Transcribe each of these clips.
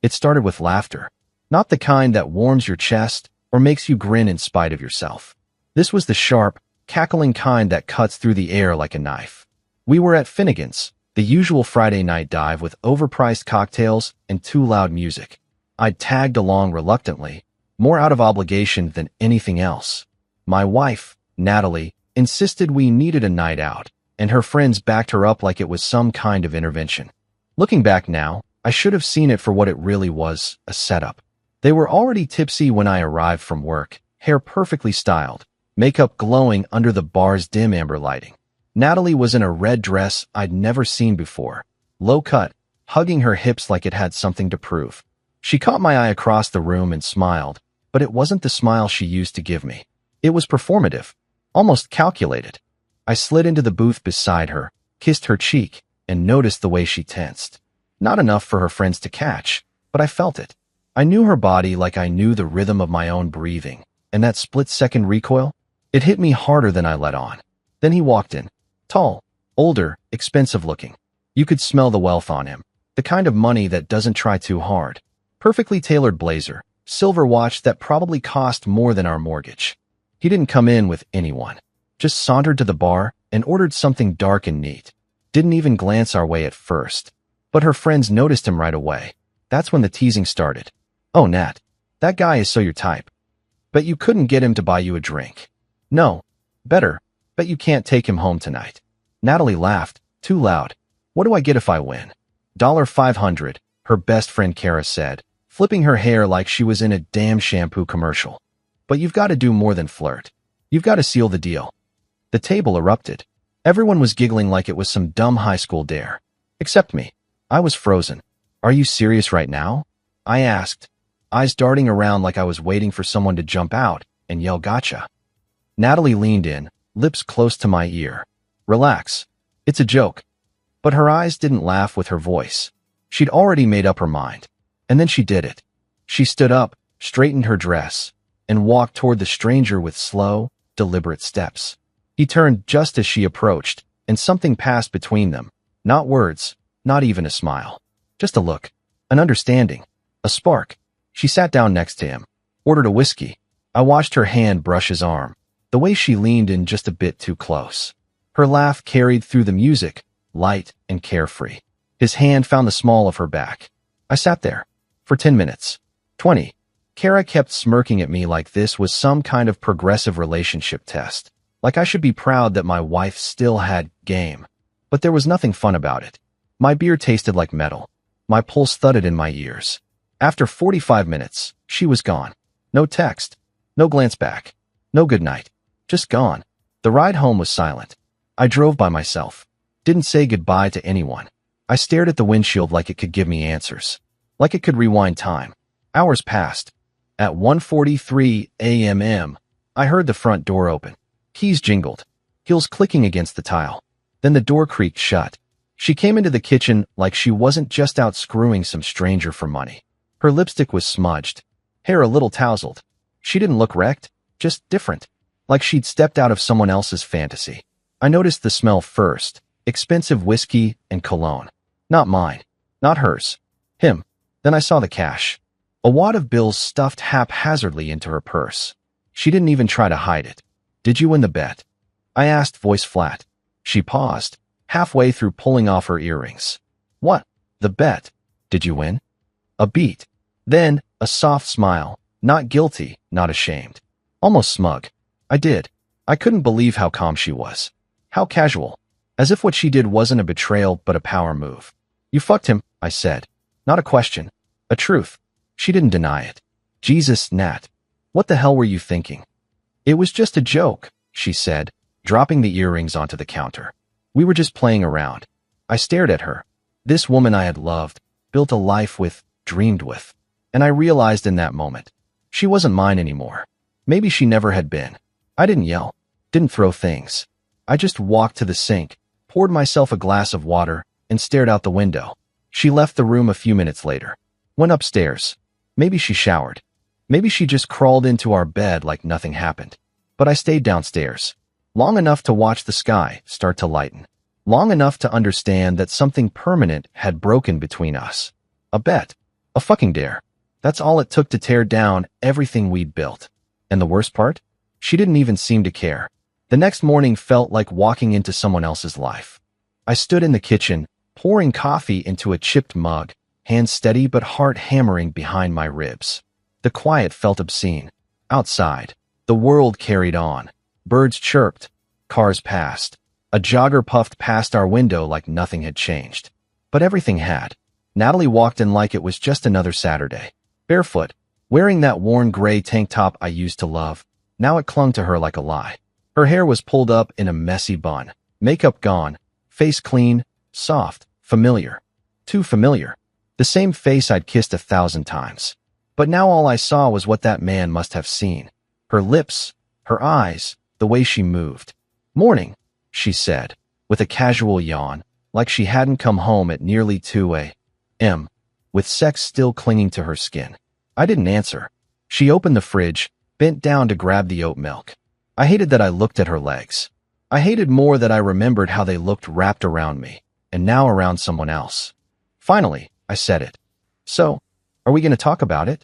It started with laughter. Not the kind that warms your chest or makes you grin in spite of yourself. This was the sharp, cackling kind that cuts through the air like a knife. We were at Finnegan's, the usual Friday night dive with overpriced cocktails and too loud music. I'd tagged along reluctantly, more out of obligation than anything else. My wife, Natalie, insisted we needed a night out, and her friends backed her up like it was some kind of intervention. Looking back now, I should have seen it for what it really was, a setup. They were already tipsy when I arrived from work, hair perfectly styled, makeup glowing under the bar's dim amber lighting. Natalie was in a red dress I'd never seen before, low cut, hugging her hips like it had something to prove. She caught my eye across the room and smiled, but it wasn't the smile she used to give me. It was performative, almost calculated. I slid into the booth beside her, kissed her cheek, and noticed the way she tensed. Not enough for her friends to catch, but I felt it. I knew her body like I knew the rhythm of my own breathing, and that split-second recoil, it hit me harder than I let on. Then he walked in. Tall, older, expensive-looking. You could smell the wealth on him, the kind of money that doesn't try too hard. Perfectly tailored blazer, silver watch that probably cost more than our mortgage. He didn't come in with anyone. Just sauntered to the bar and ordered something dark and neat. Didn't even glance our way at first. But her friends noticed him right away. That's when the teasing started. "Oh, Nat, that guy is so your type. Bet you couldn't get him to buy you a drink." "No. Better. Bet you can't take him home tonight." Natalie laughed, too loud. "What do I get if I win?" $500, her best friend Kara said, flipping her hair like she was in a damn shampoo commercial. "But you've got to do more than flirt. You've got to seal the deal." The table erupted. Everyone was giggling like it was some dumb high school dare. Except me. I was frozen. "Are you serious right now?" I asked, eyes darting around like I was waiting for someone to jump out and yell gotcha. Natalie leaned in, lips close to my ear. "Relax. It's a joke." But her eyes didn't laugh with her voice. She'd already made up her mind. And then she did it. She stood up, straightened her dress, and walked toward the stranger with slow, deliberate steps. He turned just as she approached, and something passed between them. Not words, not even a smile. Just a look, an understanding, a spark. She sat down next to him, ordered a whiskey. I watched her hand brush his arm, the way she leaned in just a bit too close. Her laugh carried through the music, light and carefree. His hand found the small of her back. I sat there. For 10 minutes. 20. Kara kept smirking at me like this was some kind of progressive relationship test. Like I should be proud that my wife still had game. But there was nothing fun about it. My beer tasted like metal. My pulse thudded in my ears. After 45 minutes, she was gone. No text. No glance back. No goodnight. Just gone. The ride home was silent. I drove by myself. Didn't say goodbye to anyone. I stared at the windshield like it could give me answers. Like it could rewind time. Hours passed. At 1:43 a.m., I heard the front door open. Keys jingled. Heels clicking against the tile. Then the door creaked shut. She came into the kitchen like she wasn't just out screwing some stranger for money. Her lipstick was smudged. Hair a little tousled. She didn't look wrecked, just different. Like she'd stepped out of someone else's fantasy. I noticed the smell first. Expensive whiskey and cologne. Not mine. Not hers. Him. Then I saw the cash. A wad of bills stuffed haphazardly into her purse. She didn't even try to hide it. "Did you win the bet?" I asked, voice flat. She paused, halfway through pulling off her earrings. "What? The bet? Did you win?" A beat. Then, a soft smile. Not guilty, not ashamed. Almost smug. I did. I couldn't believe how calm she was. How casual. As if what she did wasn't a betrayal but a power move. "You fucked him," I said. Not a question. A truth. She didn't deny it. "Jesus, Nat. What the hell were you thinking?" "It was just a joke," she said, dropping the earrings onto the counter. "We were just playing around." I stared at her. This woman I had loved, built a life with, dreamed with. And I realized in that moment, she wasn't mine anymore. Maybe she never had been. I didn't yell. Didn't throw things. I just walked to the sink, poured myself a glass of water, and stared out the window. She left the room a few minutes later. Went upstairs. Maybe she showered. Maybe she just crawled into our bed like nothing happened. But I stayed downstairs. Long enough to watch the sky start to lighten. Long enough to understand that something permanent had broken between us. A bet. A fucking dare. That's all it took to tear down everything we'd built. And the worst part? She didn't even seem to care. The next morning felt like walking into someone else's life. I stood in the kitchen, pouring coffee into a chipped mug, hands steady but heart hammering behind my ribs. The quiet felt obscene. Outside, the world carried on. Birds chirped. Cars passed. A jogger puffed past our window like nothing had changed. But everything had. Natalie walked in like it was just another Saturday. Barefoot, wearing that worn gray tank top I used to love. Now it clung to her like a lie. Her hair was pulled up in a messy bun. Makeup gone. Face clean, soft, familiar. Too familiar. The same face I'd kissed 1,000 times. But now all I saw was what that man must have seen. Her lips, her eyes, the way she moved. "Morning," she said, with a casual yawn, like she hadn't come home at nearly 2 a.m., with sex still clinging to her skin. I didn't answer. She opened the fridge, bent down to grab the oat milk. I hated that I looked at her legs. I hated more that I remembered how they looked wrapped around me, and now around someone else. Finally, I said it. "So, are we going to talk about it?"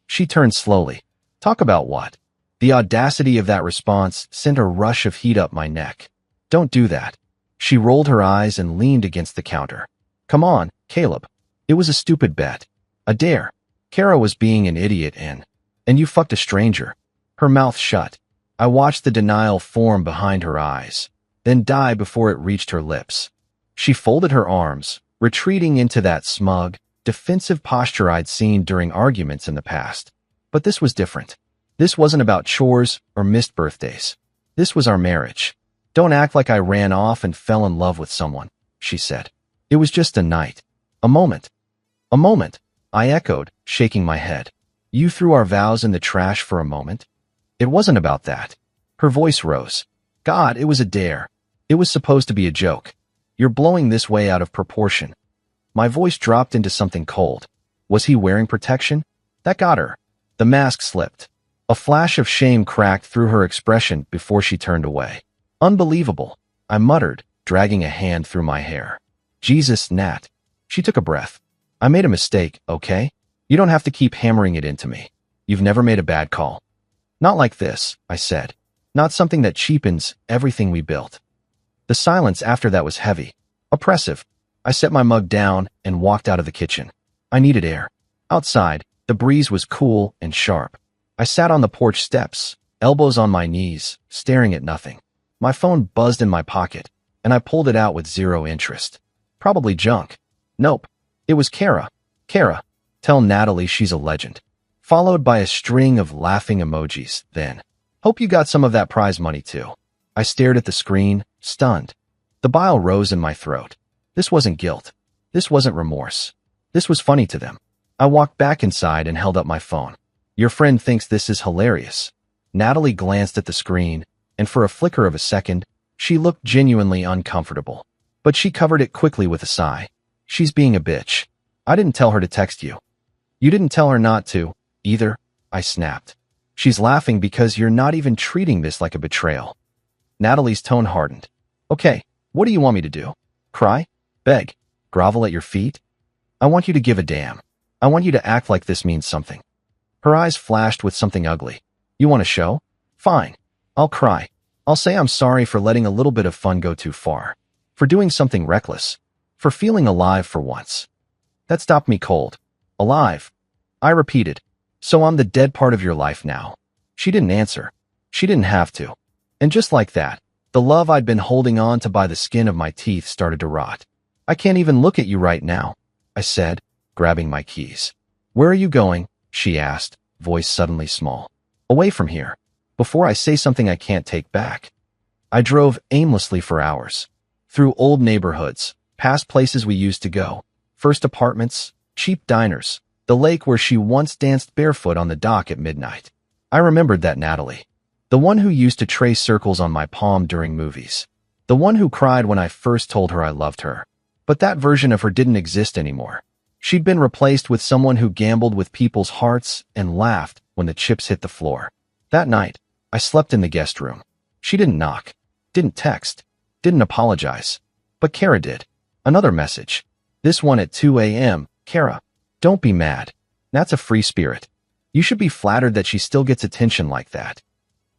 She turned slowly. Talk about what? The audacity of that response sent a rush of heat up my neck. Don't do that. She rolled her eyes and leaned against the counter. Come on, Caleb. It was a stupid bet. A dare. Kara was being an idiot and you fucked a stranger. Her mouth shut. I watched the denial form behind her eyes, then die before it reached her lips. She folded her arms, retreating into that smug, defensive posture I'd seen during arguments in the past. But this was different. This wasn't about chores or missed birthdays. This was our marriage. Don't act like I ran off and fell in love with someone, she said. It was just a night. A moment. A moment, I echoed, shaking my head. You threw our vows in the trash for a moment? It wasn't about that. Her voice rose. God, it was a dare. It was supposed to be a joke. You're blowing this way out of proportion. My voice dropped into something cold. Was he wearing protection? That got her. The mask slipped. A flash of shame cracked through her expression before she turned away. Unbelievable, I muttered, dragging a hand through my hair. Jesus, Nat. She took a breath. I made a mistake, okay? You don't have to keep hammering it into me. You've never made a bad call. Not like this, I said. Not something that cheapens everything we built. The silence after that was heavy, oppressive. I set my mug down and walked out of the kitchen. I needed air. Outside, the breeze was cool and sharp. I sat on the porch steps, elbows on my knees, staring at nothing. My phone buzzed in my pocket, and I pulled it out with zero interest. Probably junk. Nope. It was Kara. Kara, tell Natalie she's a legend. Followed by a string of laughing emojis, then. Hope you got some of that prize money too. I stared at the screen, stunned. The bile rose in my throat. This wasn't guilt. This wasn't remorse. This was funny to them. I walked back inside and held up my phone. Your friend thinks this is hilarious. Natalie glanced at the screen, and for a flicker of a second, she looked genuinely uncomfortable. But she covered it quickly with a sigh. She's being a bitch. I didn't tell her to text you. You didn't tell her not to, either, I snapped. She's laughing because you're not even treating this like a betrayal. Natalie's tone hardened. Okay, what do you want me to do? Cry? Beg? Grovel at your feet? I want you to give a damn. I want you to act like this means something. Her eyes flashed with something ugly. You want a show? Fine. I'll cry. I'll say I'm sorry for letting a little bit of fun go too far. For doing something reckless. For feeling alive for once. That stopped me cold. Alive. I repeated. So I'm the dead part of your life now. She didn't answer. She didn't have to. And just like that, the love I'd been holding on to by the skin of my teeth started to rot. I can't even look at you right now, I said, grabbing my keys. Where are you going? She asked, voice suddenly small. Away from here. Before I say something I can't take back. I drove aimlessly for hours. Through old neighborhoods, past places we used to go. First apartments, cheap diners, the lake where she once danced barefoot on the dock at midnight. I remembered that Natalie. The one who used to trace circles on my palm during movies. The one who cried when I first told her I loved her. But that version of her didn't exist anymore. She'd been replaced with someone who gambled with people's hearts and laughed when the chips hit the floor. That night, I slept in the guest room. She didn't knock, didn't text, didn't apologize. But Kara did. Another message. This one at 2 a.m. Kara, don't be mad. Nat's a free spirit. You should be flattered that she still gets attention like that.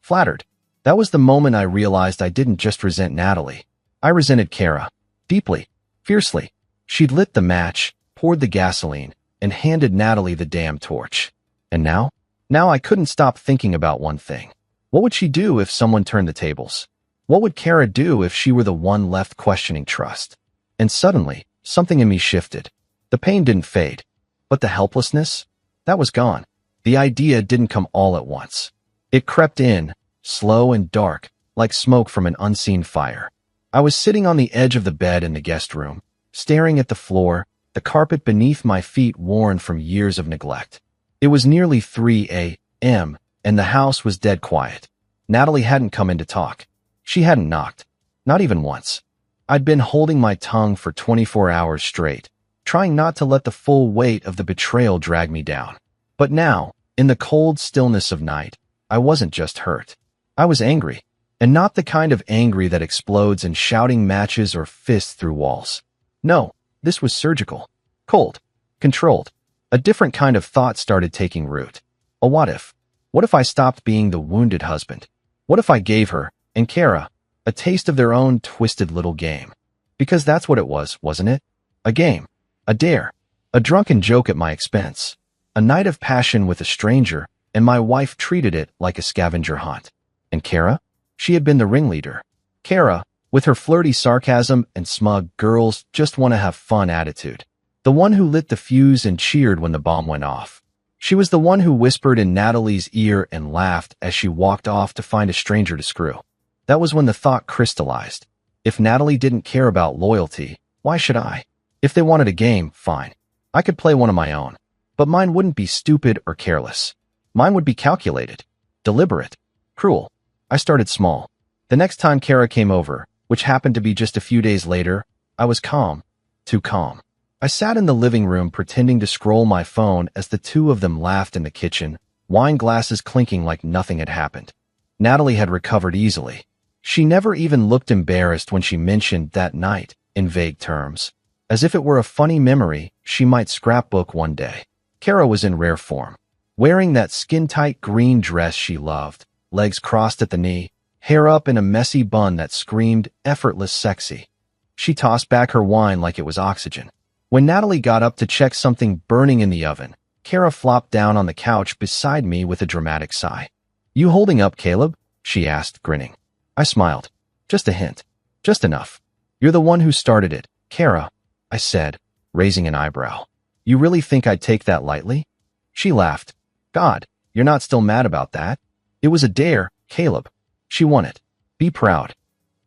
Flattered. That was the moment I realized I didn't just resent Natalie. I resented Kara. Deeply. Fiercely. She'd lit the match, poured the gasoline, and handed Natalie the damn torch. And now? Now I couldn't stop thinking about one thing. What would she do if someone turned the tables? What would Kara do if she were the one left questioning trust? And suddenly, something in me shifted. The pain didn't fade. But the helplessness? That was gone. The idea didn't come all at once. It crept in, slow and dark, like smoke from an unseen fire. I was sitting on the edge of the bed in the guest room, staring at the floor, the carpet beneath my feet worn from years of neglect. It was nearly 3 a.m., and the house was dead quiet. Natalie hadn't come in to talk. She hadn't knocked. Not even once. I'd been holding my tongue for 24 hours straight, trying not to let the full weight of the betrayal drag me down. But now, in the cold stillness of night, I wasn't just hurt. I was angry, and not the kind of angry that explodes in shouting matches or fists through walls. No, this was surgical, cold, controlled. A different kind of thought started taking root. A what if? What if I stopped being the wounded husband? What if I gave her, and Kara, a taste of their own twisted little game? Because that's what it was, wasn't it? A game. A dare. A drunken joke at my expense. A night of passion with a stranger, and my wife treated it like a scavenger hunt. And Kara? She had been the ringleader. Kara, with her flirty sarcasm and smug girls just want to have fun attitude. The one who lit the fuse and cheered when the bomb went off. She was the one who whispered in Natalie's ear and laughed as she walked off to find a stranger to screw. That was when the thought crystallized. If Natalie didn't care about loyalty, why should I? If they wanted a game, fine. I could play one of my own. But mine wouldn't be stupid or careless. Mine would be calculated, deliberate, cruel. I started small. The next time Kara came over, which happened to be just a few days later, I was calm, too calm. I sat in the living room pretending to scroll my phone as the two of them laughed in the kitchen, wine glasses clinking like nothing had happened. Natalie had recovered easily. She never even looked embarrassed when she mentioned that night, in vague terms. As if it were a funny memory she might scrapbook one day. Kara was in rare form, wearing that skin-tight green dress she loved, legs crossed at the knee, hair up in a messy bun that screamed effortless sexy. She tossed back her wine like it was oxygen. When Natalie got up to check something burning in the oven, Kara flopped down on the couch beside me with a dramatic sigh. "You holding up, Caleb?" she asked, grinning. I smiled. Just a hint. Just enough. "You're the one who started it, Kara," I said, raising an eyebrow. "You really think I'd take that lightly?" She laughed. "God, you're not still mad about that? It was a dare, Caleb. She won it. Be proud."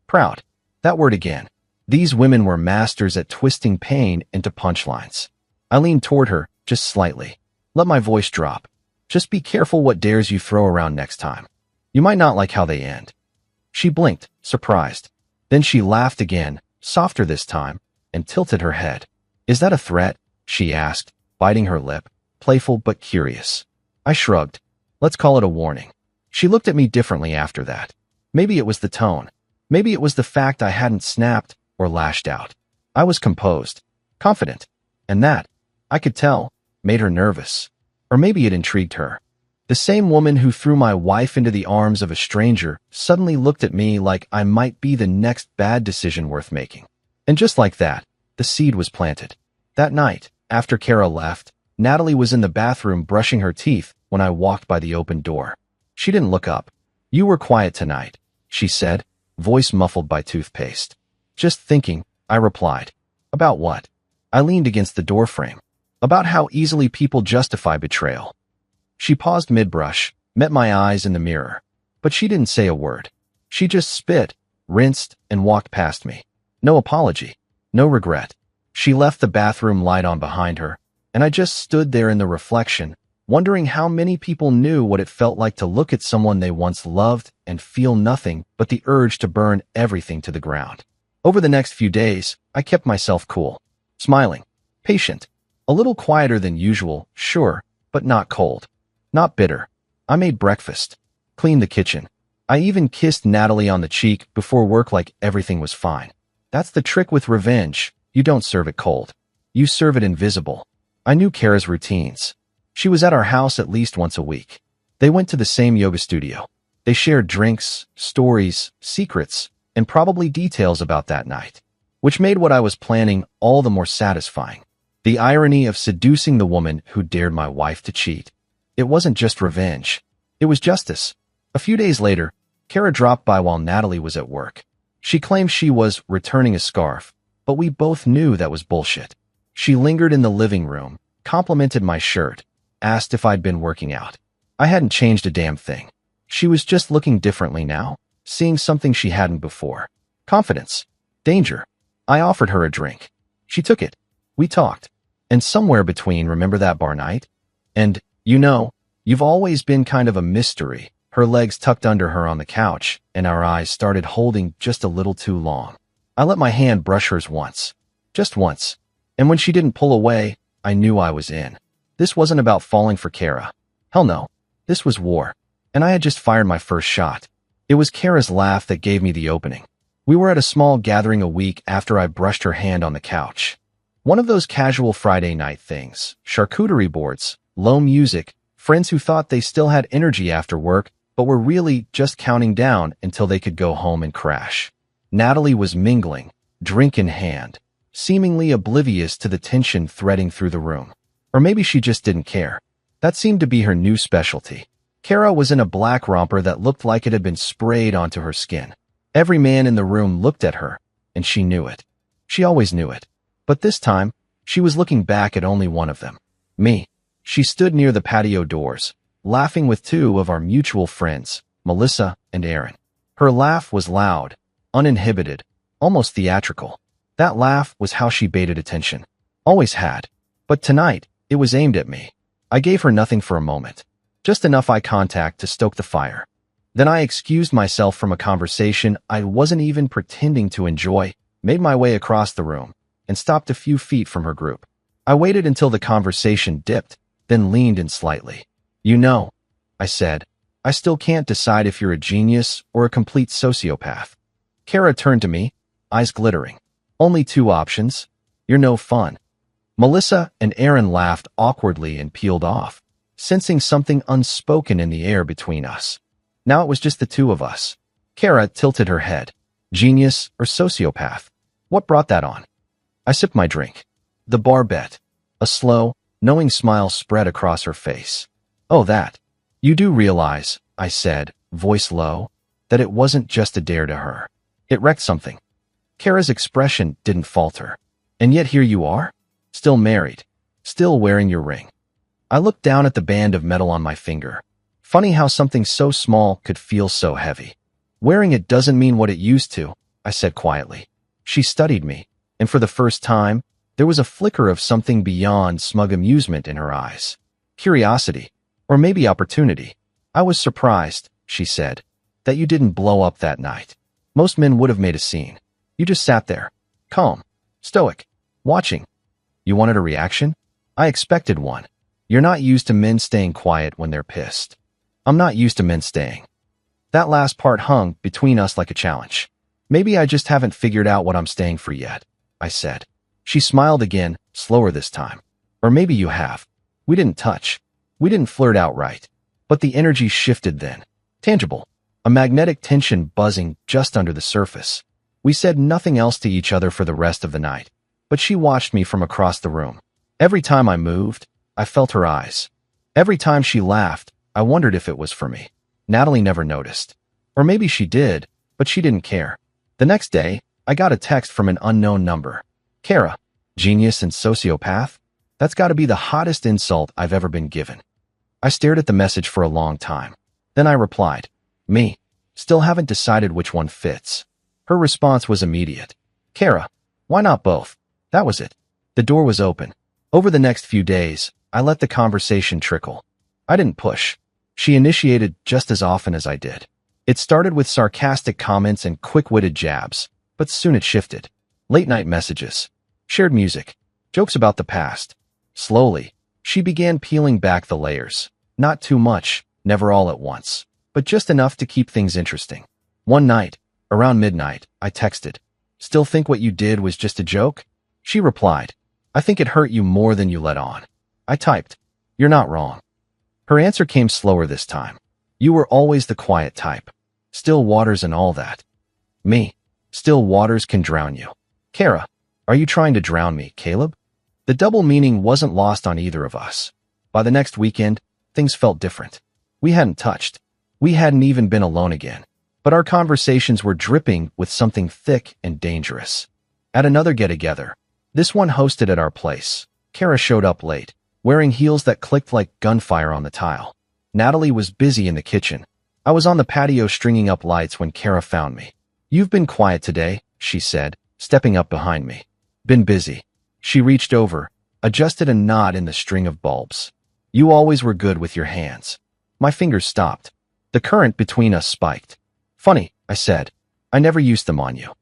Proud. That word again. These women were masters at twisting pain into punchlines. I leaned toward her, just slightly. Let my voice drop. "Just be careful what dares you throw around next time. You might not like how they end." She blinked, surprised. Then she laughed again, softer this time, and tilted her head. "Is that a threat?" she asked, biting her lip, playful but curious. I shrugged. "Let's call it a warning." She looked at me differently after that. Maybe it was the tone. Maybe it was the fact I hadn't snapped or lashed out. I was composed, confident, and that, I could tell, made her nervous. Or maybe it intrigued her. The same woman who threw my wife into the arms of a stranger suddenly looked at me like I might be the next bad decision worth making. And just like that, the seed was planted. That night, after Kara left, Natalie was in the bathroom brushing her teeth when I walked by the open door. She didn't look up. "You were quiet tonight," she said, voice muffled by toothpaste. "Just thinking," I replied. "About what?" I leaned against the doorframe. "About how easily people justify betrayal." She paused mid-brush, met my eyes in the mirror. But she didn't say a word. She just spit, rinsed, and walked past me. No apology. No regret. She left the bathroom light on behind her, and I just stood there in the reflection, wondering how many people knew what it felt like to look at someone they once loved and feel nothing but the urge to burn everything to the ground. Over the next few days, I kept myself cool, smiling, patient, a little quieter than usual, sure, but not cold. Not bitter. I made breakfast, cleaned the kitchen. I even kissed Natalie on the cheek before work like everything was fine. That's the trick with revenge. You don't serve it cold. You serve it invisible. I knew Kara's routines. She was at our house at least once a week. They went to the same yoga studio. They shared drinks, stories, secrets, and probably details about that night, which made what I was planning all the more satisfying. The irony of seducing the woman who dared my wife to cheat. It wasn't just revenge. It was justice. A few days later, Kara dropped by while Natalie was at work. She claimed she was returning a scarf, but we both knew that was bullshit. She lingered in the living room, complimented my shirt, asked if I'd been working out. I hadn't changed a damn thing. She was just looking differently now, seeing something she hadn't before. Confidence. Danger. I offered her a drink. She took it. We talked. And somewhere between, remember that bar night? And, you've always been kind of a mystery. Her legs tucked under her on the couch, and our eyes started holding just a little too long. I let my hand brush hers once. Just once. And when she didn't pull away, I knew I was in. This wasn't about falling for Kara. Hell no. This was war. And I had just fired my first shot. It was Kara's laugh that gave me the opening. We were at a small gathering a week after I brushed her hand on the couch. One of those casual Friday night things. Charcuterie boards, low music, friends who thought they still had energy after work, but were really just counting down until they could go home and crash. Natalie was mingling, drink in hand, seemingly oblivious to the tension threading through the room. Or maybe she just didn't care. That seemed to be her new specialty. Kara was in a black romper that looked like it had been sprayed onto her skin. Every man in the room looked at her, and she knew it. She always knew it. But this time, she was looking back at only one of them. Me. She stood near the patio doors, laughing with two of our mutual friends, Melissa and Aaron. Her laugh was loud, uninhibited, almost theatrical. That laugh was how she baited attention. Always had. But tonight, it was aimed at me. I gave her nothing for a moment. Just enough eye contact to stoke the fire. Then I excused myself from a conversation I wasn't even pretending to enjoy, made my way across the room, and stopped a few feet from her group. I waited until the conversation dipped, then leaned in slightly. I said, I still can't decide if you're a genius or a complete sociopath. Kara turned to me, eyes glittering. Only two options. You're no fun. Melissa and Aaron laughed awkwardly and peeled off, sensing something unspoken in the air between us. Now it was just the two of us. Kara tilted her head. Genius or sociopath? What brought that on? I sipped my drink. The bar bet. A slow, knowing smile spread across her face. Oh, that. You do realize, I said, voice low, that it wasn't just a dare to her. It wrecked something. Kara's expression didn't falter. And yet here you are? Still married. Still wearing your ring. I looked down at the band of metal on my finger. Funny how something so small could feel so heavy. Wearing it doesn't mean what it used to, I said quietly. She studied me, and for the first time, there was a flicker of something beyond smug amusement in her eyes. Curiosity, or maybe opportunity. I was surprised, she said, that you didn't blow up that night. Most men would have made a scene. You just sat there, calm, stoic, watching. You wanted a reaction? I expected one. You're not used to men staying quiet when they're pissed. I'm not used to men staying. That last part hung between us like a challenge. Maybe I just haven't figured out what I'm staying for yet, I said. She smiled again, slower this time. Or maybe you have. We didn't touch. We didn't flirt outright. But the energy shifted then. Tangible. A magnetic tension buzzing just under the surface. We said nothing else to each other for the rest of the night. But she watched me from across the room. Every time I moved, I felt her eyes. Every time she laughed, I wondered if it was for me. Natalie never noticed. Or maybe she did, but she didn't care. The next day, I got a text from an unknown number. Kara, genius and sociopath? That's got to be the hottest insult I've ever been given. I stared at the message for a long time. Then I replied, me. Still haven't decided which one fits. Her response was immediate. Kara, why not both? That was it. The door was open. Over the next few days, I let the conversation trickle. I didn't push. She initiated just as often as I did. It started with sarcastic comments and quick-witted jabs, but soon it shifted. Late-night messages, shared music, jokes about the past. Slowly, she began peeling back the layers. Not too much, never all at once, but just enough to keep things interesting. One night, around midnight, I texted, "Still think what you did was just a joke?" She replied, "I think it hurt you more than you let on." I typed, You're not wrong. Her answer came slower this time. You were always the quiet type. Still waters and all that. Me. Still waters can drown you. Kara, are you trying to drown me, Caleb? The double meaning wasn't lost on either of us. By the next weekend, things felt different. We hadn't touched. We hadn't even been alone again. But our conversations were dripping with something thick and dangerous. At another get-together, this one hosted at our place, Kara showed up late, wearing heels that clicked like gunfire on the tile. Natalie was busy in the kitchen. I was on the patio stringing up lights when Kara found me. You've been quiet today, she said, stepping up behind me. Been busy. She reached over, adjusted a knot in the string of bulbs. You always were good with your hands. My fingers stopped. The current between us spiked. Funny, I said. I never used them on you.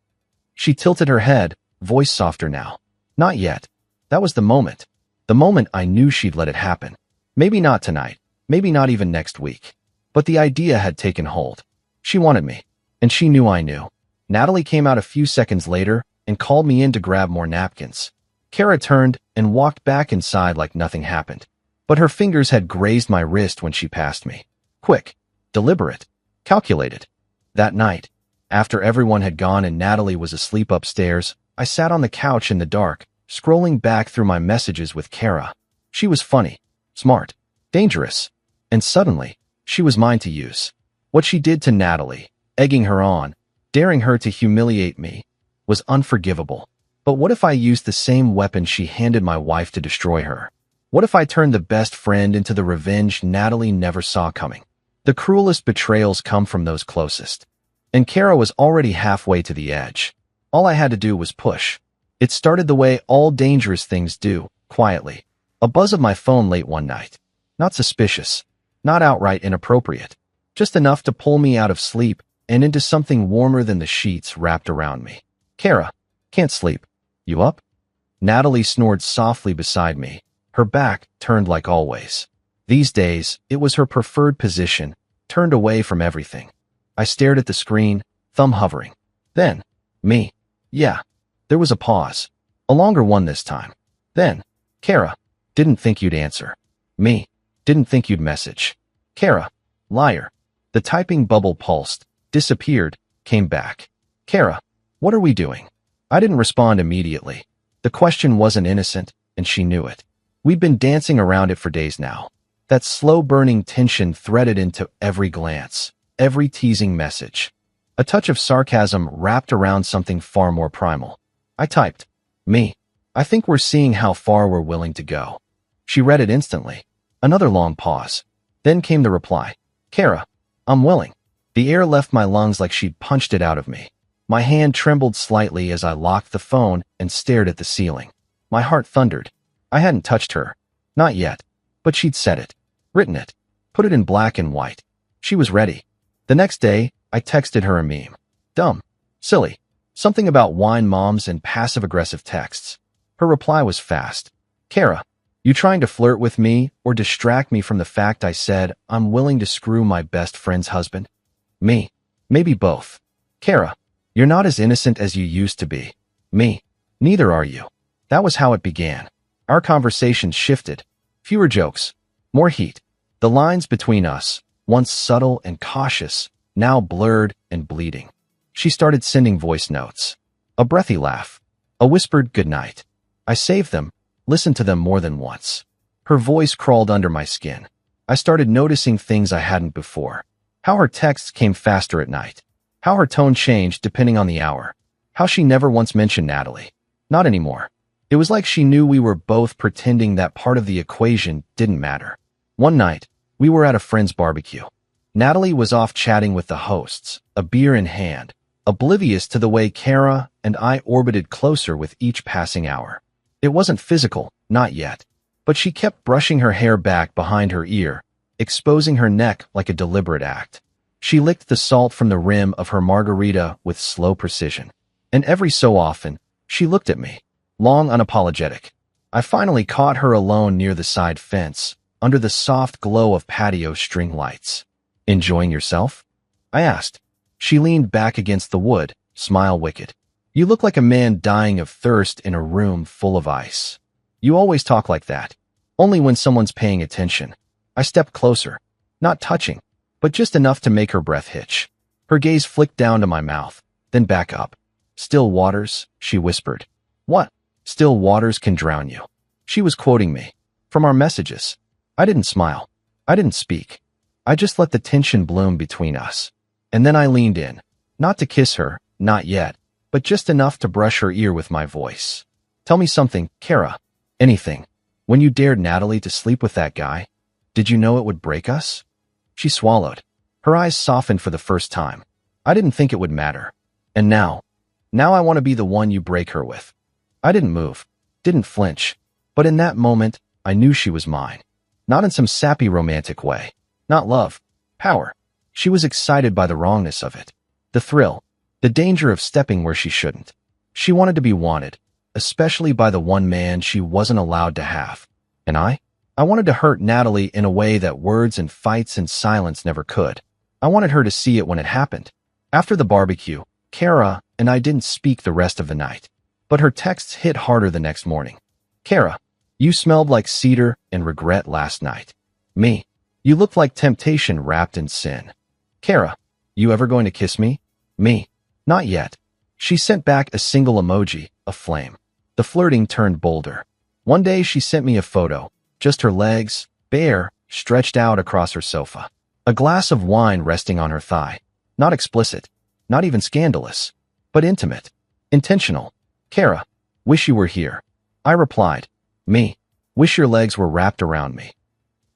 She tilted her head, voice softer now. Not yet. That was the moment. The moment I knew she'd let it happen. Maybe not tonight. Maybe not even next week. But the idea had taken hold. She wanted me. And she knew I knew. Natalie came out a few seconds later and called me in to grab more napkins. Kara turned and walked back inside like nothing happened. But her fingers had grazed my wrist when she passed me. Quick, deliberate, calculated. That night, after everyone had gone and Natalie was asleep upstairs, I sat on the couch in the dark, scrolling back through my messages with Kara. She was funny, smart, dangerous, and suddenly, she was mine to use. What she did to Natalie, egging her on, daring her to humiliate me, was unforgivable. But what if I used the same weapon she handed my wife to destroy her? What if I turned the best friend into the revenge Natalie never saw coming? The cruelest betrayals come from those closest. And Kara was already halfway to the edge. All I had to do was push. It started the way all dangerous things do, quietly. A buzz of my phone late one night. Not suspicious. Not outright inappropriate. Just enough to pull me out of sleep and into something warmer than the sheets wrapped around me. Kara, can't sleep. You up? Natalie snored softly beside me, her back turned like always. These days, it was her preferred position, turned away from everything. I stared at the screen, thumb hovering. Then, me. Yeah. There was a pause. A longer one this time. Then, Kara, didn't think you'd answer. Me. Didn't think you'd message. Kara, liar. The typing bubble pulsed, disappeared, came back. Kara, what are we doing? I didn't respond immediately. The question wasn't innocent, and she knew it. We'd been dancing around it for days now. That slow-burning tension threaded into every glance, every teasing message. A touch of sarcasm wrapped around something far more primal. I typed, me. I think we're seeing how far we're willing to go. She read it instantly. Another long pause. Then came the reply. Kara, I'm willing. The air left my lungs like she'd punched it out of me. My hand trembled slightly as I locked the phone and stared at the ceiling. My heart thundered. I hadn't touched her. Not yet. But she'd said it. Written it. Put it in black and white. She was ready. The next day, I texted her a meme. Dumb. Silly. Something about wine moms and passive-aggressive texts. Her reply was fast. Kara, you trying to flirt with me or distract me from the fact I said I'm willing to screw my best friend's husband? Me. Maybe both. Kara, you're not as innocent as you used to be. Me. Neither are you. That was how it began. Our conversation shifted. Fewer jokes. More heat. The lines between us, once subtle and cautious, now blurred and bleeding. She started sending voice notes. A breathy laugh. A whispered goodnight. I saved them, listened to them more than once. Her voice crawled under my skin. I started noticing things I hadn't before. How her texts came faster at night. How her tone changed depending on the hour. How she never once mentioned Natalie. Not anymore. It was like she knew we were both pretending that part of the equation didn't matter. One night, we were at a friend's barbecue. Natalie was off chatting with the hosts, a beer in hand, oblivious to the way Kara and I orbited closer with each passing hour. It wasn't physical, not yet, but she kept brushing her hair back behind her ear, exposing her neck like a deliberate act. She licked the salt from the rim of her margarita with slow precision. And every so often, she looked at me, long unapologetic. I finally caught her alone near the side fence, under the soft glow of patio string lights. Enjoying yourself? I asked. She leaned back against the wood, smile wicked. You look like a man dying of thirst in a room full of ice. You always talk like that. Only when someone's paying attention. I stepped closer, not touching, but just enough to make her breath hitch. Her gaze flicked down to my mouth, then back up. Still waters, she whispered. What? Still waters can drown you. She was quoting me. From our messages. I didn't smile. I didn't speak. I just let the tension bloom between us. And then I leaned in. Not to kiss her, not yet, but just enough to brush her ear with my voice. Tell me something, Kara. Anything. When you dared Natalie to sleep with that guy, did you know it would break us? She swallowed. Her eyes softened for the first time. I didn't think it would matter. And now I want to be the one you break her with. I didn't move, didn't flinch, but in that moment, I knew she was mine. Not in some sappy romantic way. Not love. Power. She was excited by the wrongness of it. The thrill. The danger of stepping where she shouldn't. She wanted to be wanted, especially by the one man she wasn't allowed to have. And I wanted to hurt Natalie in a way that words and fights and silence never could. I wanted her to see it when it happened. After the barbecue, Kara and I didn't speak the rest of the night. But her texts hit harder the next morning. Kara, you smelled like cedar and regret last night. Me, you looked like temptation wrapped in sin. Kara, you ever going to kiss me? Me, not yet. She sent back a single emoji, a flame. The flirting turned bolder. One day she sent me a photo, just her legs, bare, stretched out across her sofa. A glass of wine resting on her thigh. Not explicit, not even scandalous, but intimate, intentional. Kara, wish you were here. I replied. Me, wish your legs were wrapped around me.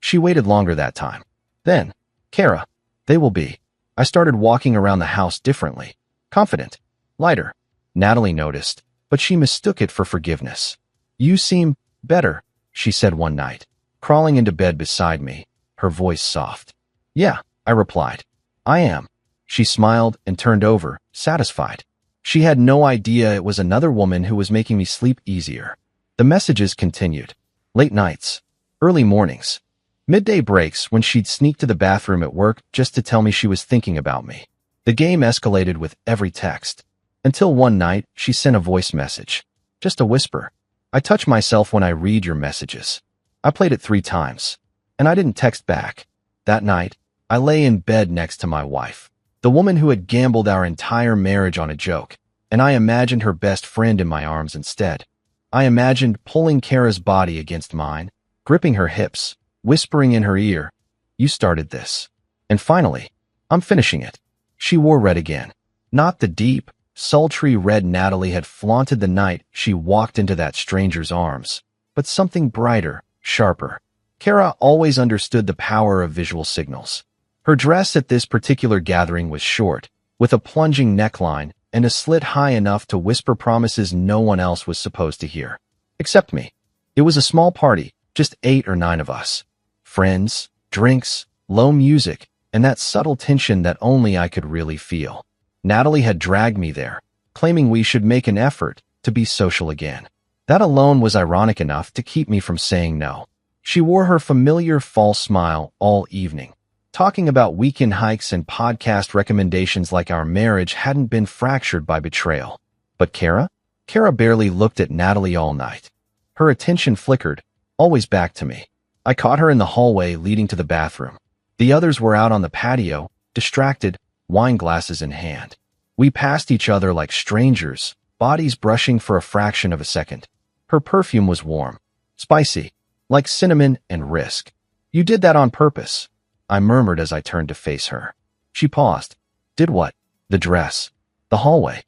She waited longer that time. Then, Kara, they will be. I started walking around the house differently, confident, lighter. Natalie noticed, but she mistook it for forgiveness. You seem better, she said one night, crawling into bed beside me, her voice soft. Yeah, I replied. I am. She smiled and turned over, satisfied. She had no idea it was another woman who was making me sleep easier. The messages continued. Late nights, early mornings, midday breaks when she'd sneak to the bathroom at work just to tell me she was thinking about me. The game escalated with every text. Until one night, she sent a voice message. Just a whisper. I touch myself when I read your messages. I played it 3 times. And I didn't text back. That night, I lay in bed next to my wife, the woman who had gambled our entire marriage on a joke, and I imagined her best friend in my arms instead. I imagined pulling Kara's body against mine, gripping her hips, whispering in her ear, you started this. And finally, I'm finishing it. She wore red again. Not the deep, sultry red Natalie had flaunted the night she walked into that stranger's arms, but something brighter, sharper. Kara always understood the power of visual signals. Her dress at this particular gathering was short, with a plunging neckline and a slit high enough to whisper promises no one else was supposed to hear. Except me. It was a small party, just 8 or 9 of us. Friends, drinks, low music, and that subtle tension that only I could really feel. Natalie had dragged me there, claiming we should make an effort to be social again. That alone was ironic enough to keep me from saying no. She wore her familiar false smile all evening, talking about weekend hikes and podcast recommendations like our marriage hadn't been fractured by betrayal. But Kara? Kara barely looked at Natalie all night. Her attention flickered, always back to me. I caught her in the hallway leading to the bathroom. The others were out on the patio, distracted, wine glasses in hand. We passed each other like strangers, bodies brushing for a fraction of a second. Her perfume was warm, spicy, like cinnamon and risk. You did that on purpose, I murmured as I turned to face her. She paused. Did what? The dress. The hallway.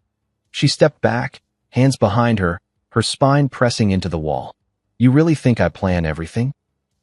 She stepped back, hands behind her, her spine pressing into the wall. You really think I plan everything?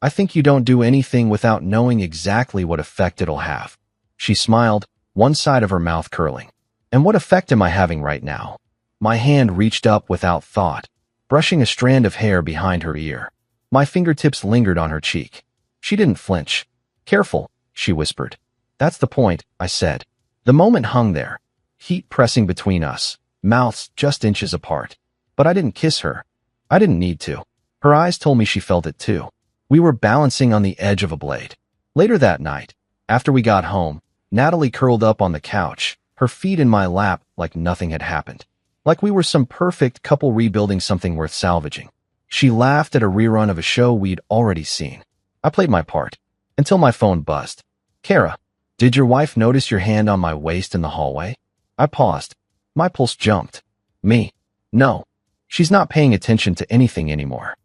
I think you don't do anything without knowing exactly what effect it'll have. She smiled, one side of her mouth curling. And what effect am I having right now? My hand reached up without thought, brushing a strand of hair behind her ear. My fingertips lingered on her cheek. She didn't flinch. Careful, she whispered. That's the point, I said. The moment hung there, heat pressing between us, mouths just inches apart. But I didn't kiss her. I didn't need to. Her eyes told me she felt it too. We were balancing on the edge of a blade. Later that night, after we got home, Natalie curled up on the couch, her feet in my lap like nothing had happened. Like we were some perfect couple rebuilding something worth salvaging. She laughed at a rerun of a show we'd already seen. I played my part, until my phone buzzed. Kara, did your wife notice your hand on my waist in the hallway? I paused. My pulse jumped. Me. No. She's not paying attention to anything anymore.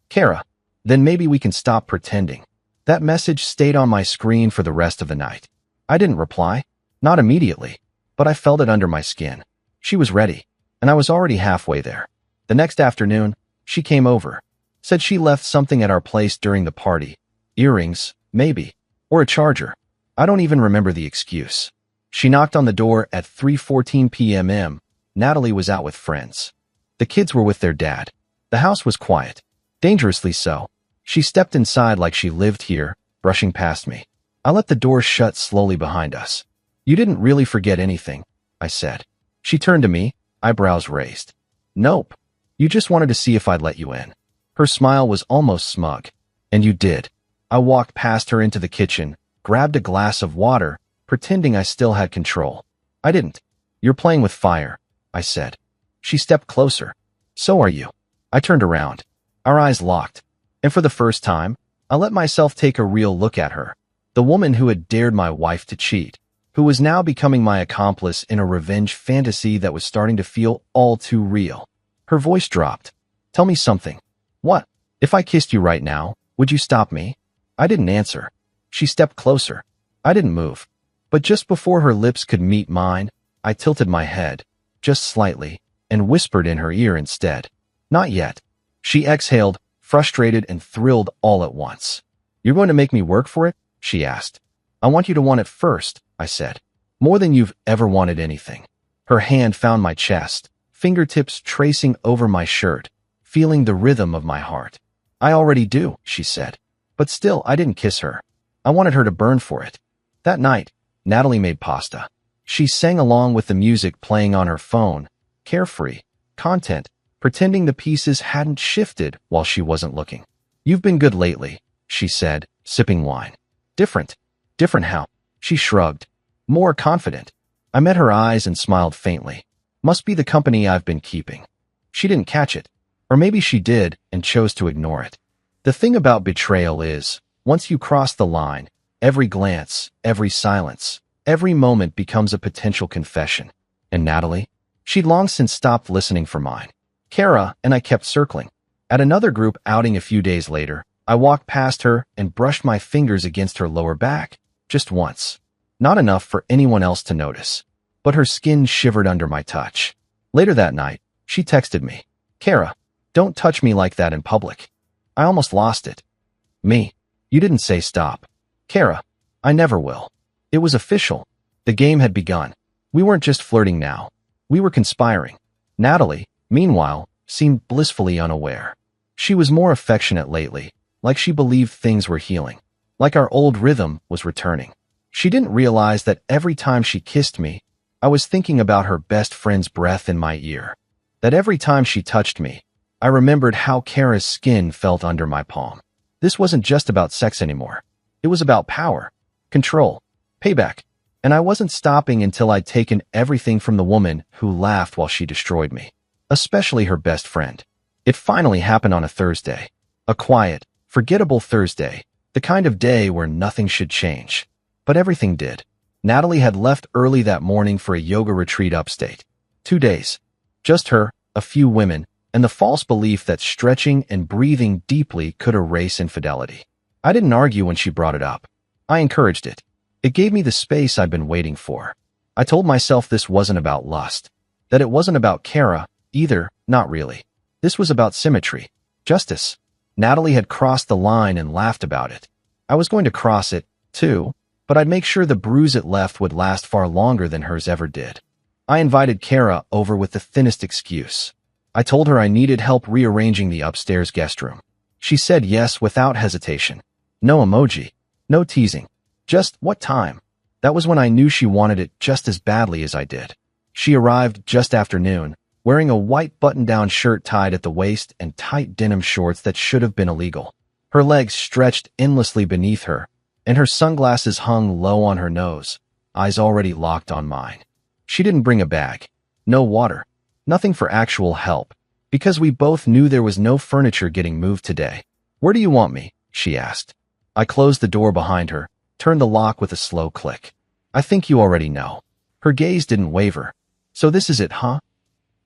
Kara, then maybe we can stop pretending. That message stayed on my screen for the rest of the night. I didn't reply. Not immediately, but I felt it under my skin. She was ready, and I was already halfway there. The next afternoon, she came over. Said she left something at our place during the party. Earrings, maybe, or a charger. I don't even remember the excuse. She knocked on the door at 3:14 p.m. Natalie was out with friends. The kids were with their dad. The house was quiet. Dangerously so. She stepped inside like she lived here, brushing past me. I let the door shut slowly behind us. You didn't really forget anything, I said. She turned to me, eyebrows raised. Nope. You just wanted to see if I'd let you in. Her smile was almost smug. And you did. I walked past her into the kitchen, grabbed a glass of water, pretending I still had control. I didn't. You're playing with fire, I said. She stepped closer. So are you. I turned around. Our eyes locked. And for the first time, I let myself take a real look at her. The woman who had dared my wife to cheat, who was now becoming my accomplice in a revenge fantasy that was starting to feel all too real. Her voice dropped. Tell me something. What? If I kissed you right now, would you stop me? I didn't answer. She stepped closer. I didn't move. But just before her lips could meet mine, I tilted my head, just slightly, and whispered in her ear instead. Not yet. She exhaled, frustrated and thrilled all at once. You're going to make me work for it? She asked. I want you to want it first, I said. More than you've ever wanted anything. Her hand found my chest, fingertips tracing over my shirt, feeling the rhythm of my heart. I already do, she said. But still, I didn't kiss her. I wanted her to burn for it. That night, Natalie made pasta. She sang along with the music playing on her phone, carefree, content, pretending the pieces hadn't shifted while she wasn't looking. You've been good lately, she said, sipping wine. Different. Different how? She shrugged. More confident. I met her eyes and smiled faintly. Must be the company I've been keeping. She didn't catch it. Or maybe she did and chose to ignore it. The thing about betrayal is, once you cross the line, every glance, every silence, every moment becomes a potential confession. And Natalie? She'd long since stopped listening for mine. Kara and I kept circling. At another group outing a few days later, I walked past her and brushed my fingers against her lower back, just once. Not enough for anyone else to notice. But her skin shivered under my touch. Later that night, she texted me. Kara, don't touch me like that in public. I almost lost it. Me. You didn't say stop. Kara, I never will. It was official. The game had begun. We weren't just flirting now. We were conspiring. Natalie, meanwhile, seemed blissfully unaware. She was more affectionate lately, like she believed things were healing, like our old rhythm was returning. She didn't realize that every time she kissed me, I was thinking about her best friend's breath in my ear. That every time she touched me, I remembered how Kara's skin felt under my palm. This wasn't just about sex anymore. It was about power, control, payback. And I wasn't stopping until I'd taken everything from the woman who laughed while she destroyed me, especially her best friend. It finally happened on a Thursday. A quiet, forgettable Thursday, the kind of day where nothing should change. But everything did. Natalie had left early that morning for a yoga retreat upstate. 2 days. Just her, a few women, and the false belief that stretching and breathing deeply could erase infidelity. I didn't argue when she brought it up. I encouraged it. It gave me the space I'd been waiting for. I told myself this wasn't about lust. That it wasn't about Kara, either, not really. This was about symmetry. Justice. Natalie had crossed the line and laughed about it. I was going to cross it, too, but I'd make sure the bruise it left would last far longer than hers ever did. I invited Kara over with the thinnest excuse. I told her I needed help rearranging the upstairs guest room. She said yes without hesitation. No emoji. No teasing. Just, what time? That was when I knew she wanted it just as badly as I did. She arrived just after noon, wearing a white button-down shirt tied at the waist and tight denim shorts that should have been illegal. Her legs stretched endlessly beneath her, and her sunglasses hung low on her nose, eyes already locked on mine. She didn't bring a bag. No water. Nothing for actual help. Because we both knew there was no furniture getting moved today. Where do you want me? She asked. I closed the door behind her, turned the lock with a slow click. I think you already know. Her gaze didn't waver. So this is it, huh?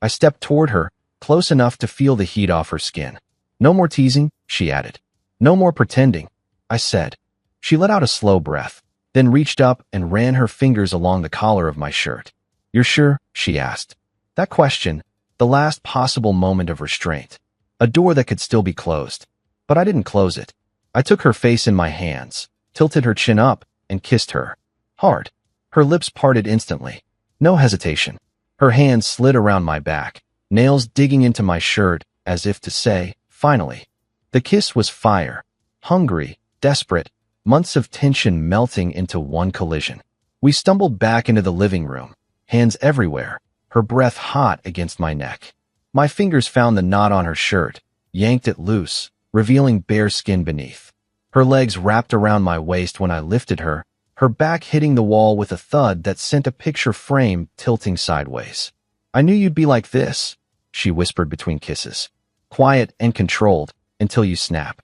I stepped toward her, close enough to feel the heat off her skin. No more teasing, she added. No more pretending, I said. She let out a slow breath, then reached up and ran her fingers along the collar of my shirt. You're sure? She asked. That question, the last possible moment of restraint. A door that could still be closed. But I didn't close it. I took her face in my hands, tilted her chin up, and kissed her. Hard. Her lips parted instantly. No hesitation. Her hands slid around my back, nails digging into my shirt, as if to say, finally. The kiss was fire. Hungry, desperate, months of tension melting into one collision. We stumbled back into the living room, hands everywhere, her breath hot against my neck. My fingers found the knot on her shirt, yanked it loose, revealing bare skin beneath. Her legs wrapped around my waist when I lifted her, her back hitting the wall with a thud that sent a picture frame tilting sideways. I knew you'd be like this, she whispered between kisses. Quiet and controlled, until you snap.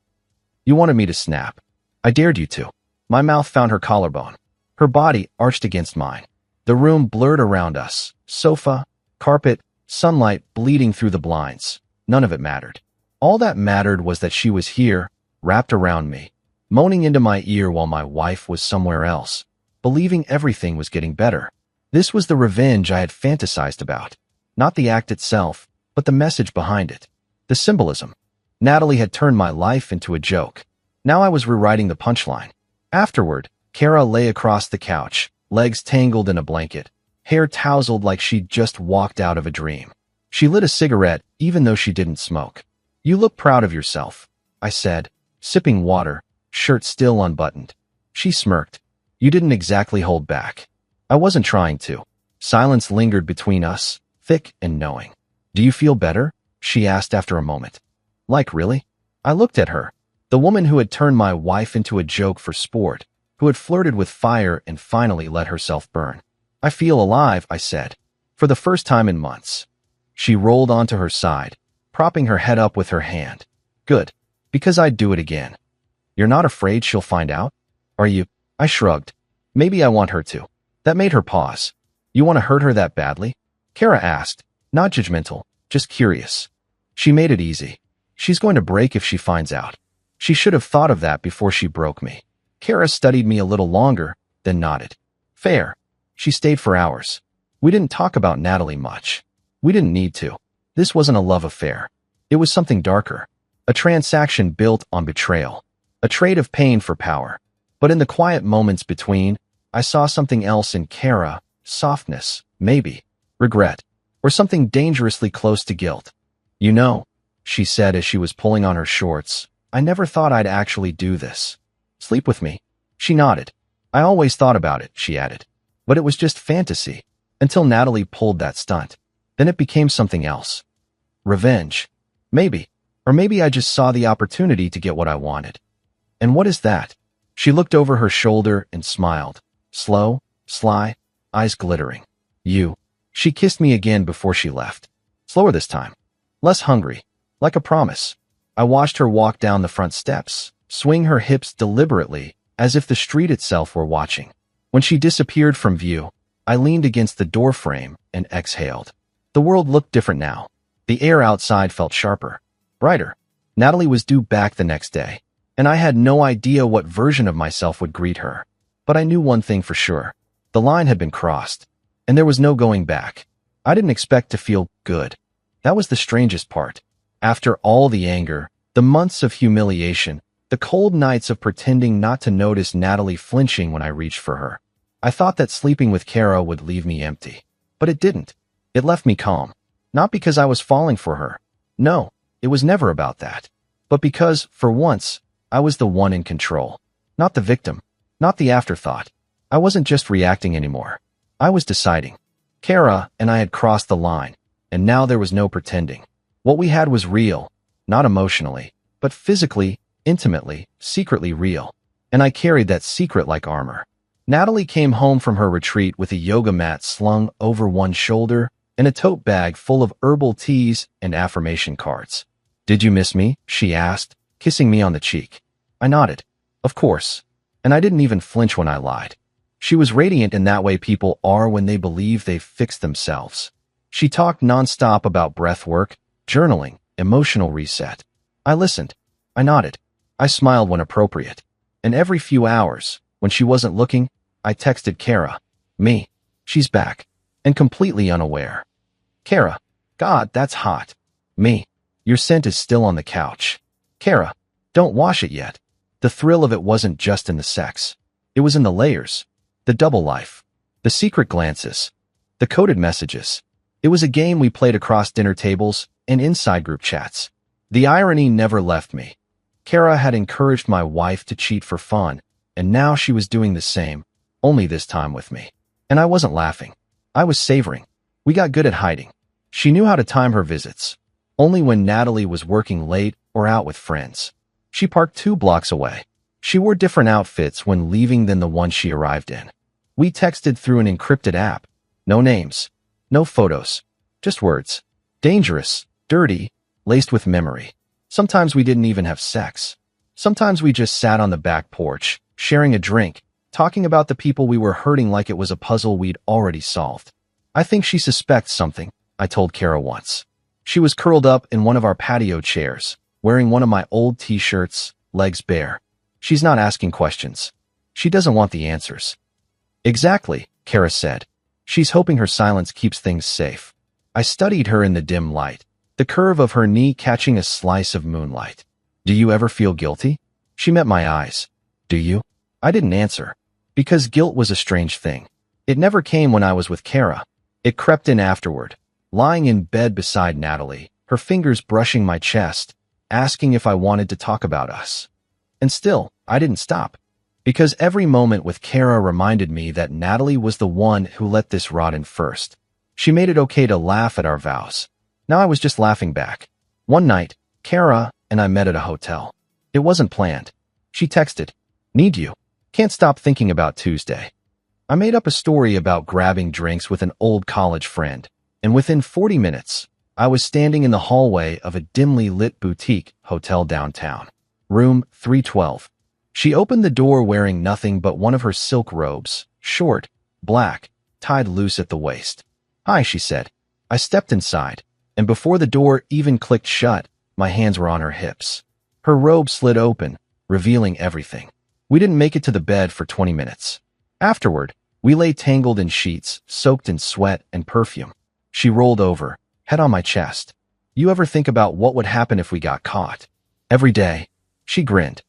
You wanted me to snap. I dared you to. My mouth found her collarbone. Her body arched against mine. The room blurred around us. Sofa, carpet, sunlight bleeding through the blinds. None of it mattered. All that mattered was that she was here, wrapped around me, moaning into my ear while my wife was somewhere else, believing everything was getting better. This was the revenge I had fantasized about. Not the act itself, but the message behind it. The symbolism. Natalie had turned my life into a joke. Now I was rewriting the punchline. Afterward, Kara lay across the couch, legs tangled in a blanket, hair tousled like she'd just walked out of a dream. She lit a cigarette, even though she didn't smoke. You look proud of yourself, I said, sipping water, shirt still unbuttoned. She smirked. You didn't exactly hold back. I wasn't trying to. Silence lingered between us, thick and knowing. Do you feel better? She asked after a moment. Like really? I looked at her. The woman who had turned my wife into a joke for sport, who had flirted with fire and finally let herself burn. I feel alive, I said. For the first time in months. She rolled onto her side, propping her head up with her hand. Good. Because I'd do it again. You're not afraid she'll find out? Are you? I shrugged. Maybe I want her to. That made her pause. You want to hurt her that badly? Kara asked, not judgmental, just curious. She made it easy. She's going to break if she finds out. She should have thought of that before she broke me. Kara studied me a little longer, then nodded. Fair. She stayed for hours. We didn't talk about Natalie much. We didn't need to. This wasn't a love affair. It was something darker. A transaction built on betrayal. A trade of pain for power. But in the quiet moments between, I saw something else in Kara. Softness, maybe. Regret. Or something dangerously close to guilt. You know, she said as she was pulling on her shorts, I never thought I'd actually do this. Sleep with me. She nodded. I always thought about it, she added. But it was just fantasy. Until Natalie pulled that stunt. Then it became something else. Revenge. Maybe. Or maybe I just saw the opportunity to get what I wanted. And what is that? She looked over her shoulder and smiled. Slow, sly, eyes glittering. You. She kissed me again before she left. Slower this time. Less hungry. Like a promise. I watched her walk down the front steps, swing her hips deliberately, as if the street itself were watching. When she disappeared from view, I leaned against the doorframe and exhaled. The world looked different now. The air outside felt sharper, brighter. Natalie was due back the next day, and I had no idea what version of myself would greet her. But I knew one thing for sure. The line had been crossed, and there was no going back. I didn't expect to feel good. That was the strangest part. After all the anger, the months of humiliation, the cold nights of pretending not to notice Natalie flinching when I reached for her, I thought that sleeping with Kara would leave me empty. But it didn't. It left me calm. Not because I was falling for her. No, it was never about that. But because, for once, I was the one in control. Not the victim. Not the afterthought. I wasn't just reacting anymore. I was deciding. Kara and I had crossed the line, and now there was no pretending. What we had was real, not emotionally, but physically, intimately, secretly real. And I carried that secret like armor. Natalie came home from her retreat with a yoga mat slung over one shoulder, and a tote bag full of herbal teas and affirmation cards. "Did you miss me?" she asked, kissing me on the cheek. I nodded. Of course. And I didn't even flinch when I lied. She was radiant in that way people are when they believe they've fixed themselves. She talked nonstop about breath work, journaling, emotional reset. I listened. I nodded. I smiled when appropriate. And every few hours, when she wasn't looking, I texted Kara. Me. She's back. And completely unaware. Kara. God, that's hot. Me. Your scent is still on the couch. Kara. Don't wash it yet. The thrill of it wasn't just in the sex. It was in the layers. The double life. The secret glances. The coded messages. It was a game we played across dinner tables and inside group chats. The irony never left me. Kara had encouraged my wife to cheat for fun, and now she was doing the same, only this time with me. And I wasn't laughing. I was savoring. We got good at hiding. She knew how to time her visits. Only when Natalie was working late or out with friends. She parked 2 blocks away. She wore different outfits when leaving than the one she arrived in. We texted through an encrypted app. No names. No photos. Just words. Dangerous. Dirty. Laced with memory. Sometimes we didn't even have sex. Sometimes we just sat on the back porch, sharing a drink, talking about the people we were hurting like it was a puzzle we'd already solved. I think she suspects something, I told Kara once. She was curled up in one of our patio chairs, wearing one of my old t-shirts, legs bare. She's not asking questions. She doesn't want the answers. Exactly, Kara said. She's hoping her silence keeps things safe. I studied her in the dim light, the curve of her knee catching a slice of moonlight. Do you ever feel guilty? She met my eyes. Do you? I didn't answer. Because guilt was a strange thing. It never came when I was with Kara. It crept in afterward, lying in bed beside Natalie, her fingers brushing my chest, asking if I wanted to talk about us. And still, I didn't stop. Because every moment with Kara reminded me that Natalie was the one who let this rot in first. She made it okay to laugh at our vows. Now I was just laughing back. One night, Kara and I met at a hotel. It wasn't planned. She texted, "Need you. Can't stop thinking about Tuesday." I made up a story about grabbing drinks with an old college friend, and within 40 minutes, I was standing in the hallway of a dimly lit boutique hotel downtown. Room 312. She opened the door wearing nothing but one of her silk robes, short, black, tied loose at the waist. "Hi," she said. I stepped inside, and before the door even clicked shut, my hands were on her hips. Her robe slid open, revealing everything. We didn't make it to the bed for 20 minutes. Afterward, we lay tangled in sheets, soaked in sweat and perfume. She rolled over, head on my chest. "You ever think about what would happen if we got caught?" "Every day." She grinned.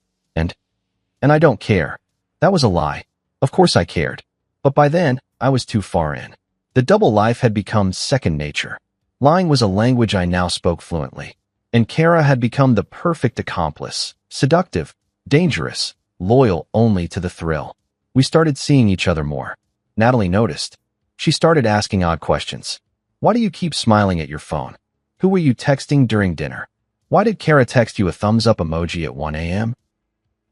And I don't care. That was a lie. Of course I cared. But by then, I was too far in. The double life had become second nature. Lying was a language I now spoke fluently. And Kara had become the perfect accomplice. Seductive, dangerous, loyal only to the thrill. We started seeing each other more. Natalie noticed. She started asking odd questions. "Why do you keep smiling at your phone? Who were you texting during dinner? Why did Kara text you a thumbs up emoji at 1 a.m.?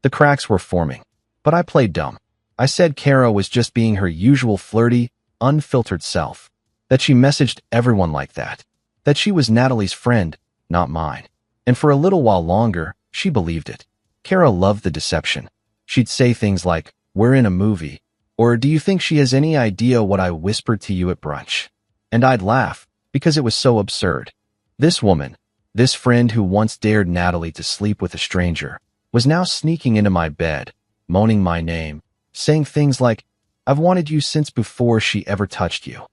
The cracks were forming. But I played dumb. I said Kara was just being her usual flirty, unfiltered self. That she messaged everyone like that. That she was Natalie's friend, not mine. And for a little while longer, she believed it. Kara loved the deception. She'd say things like, "We're in a movie," or "Do you think she has any idea what I whispered to you at brunch?" And I'd laugh, because it was so absurd. This woman, this friend who once dared Natalie to sleep with a stranger, was now sneaking into my bed, moaning my name, saying things like, "I've wanted you since before she ever touched you."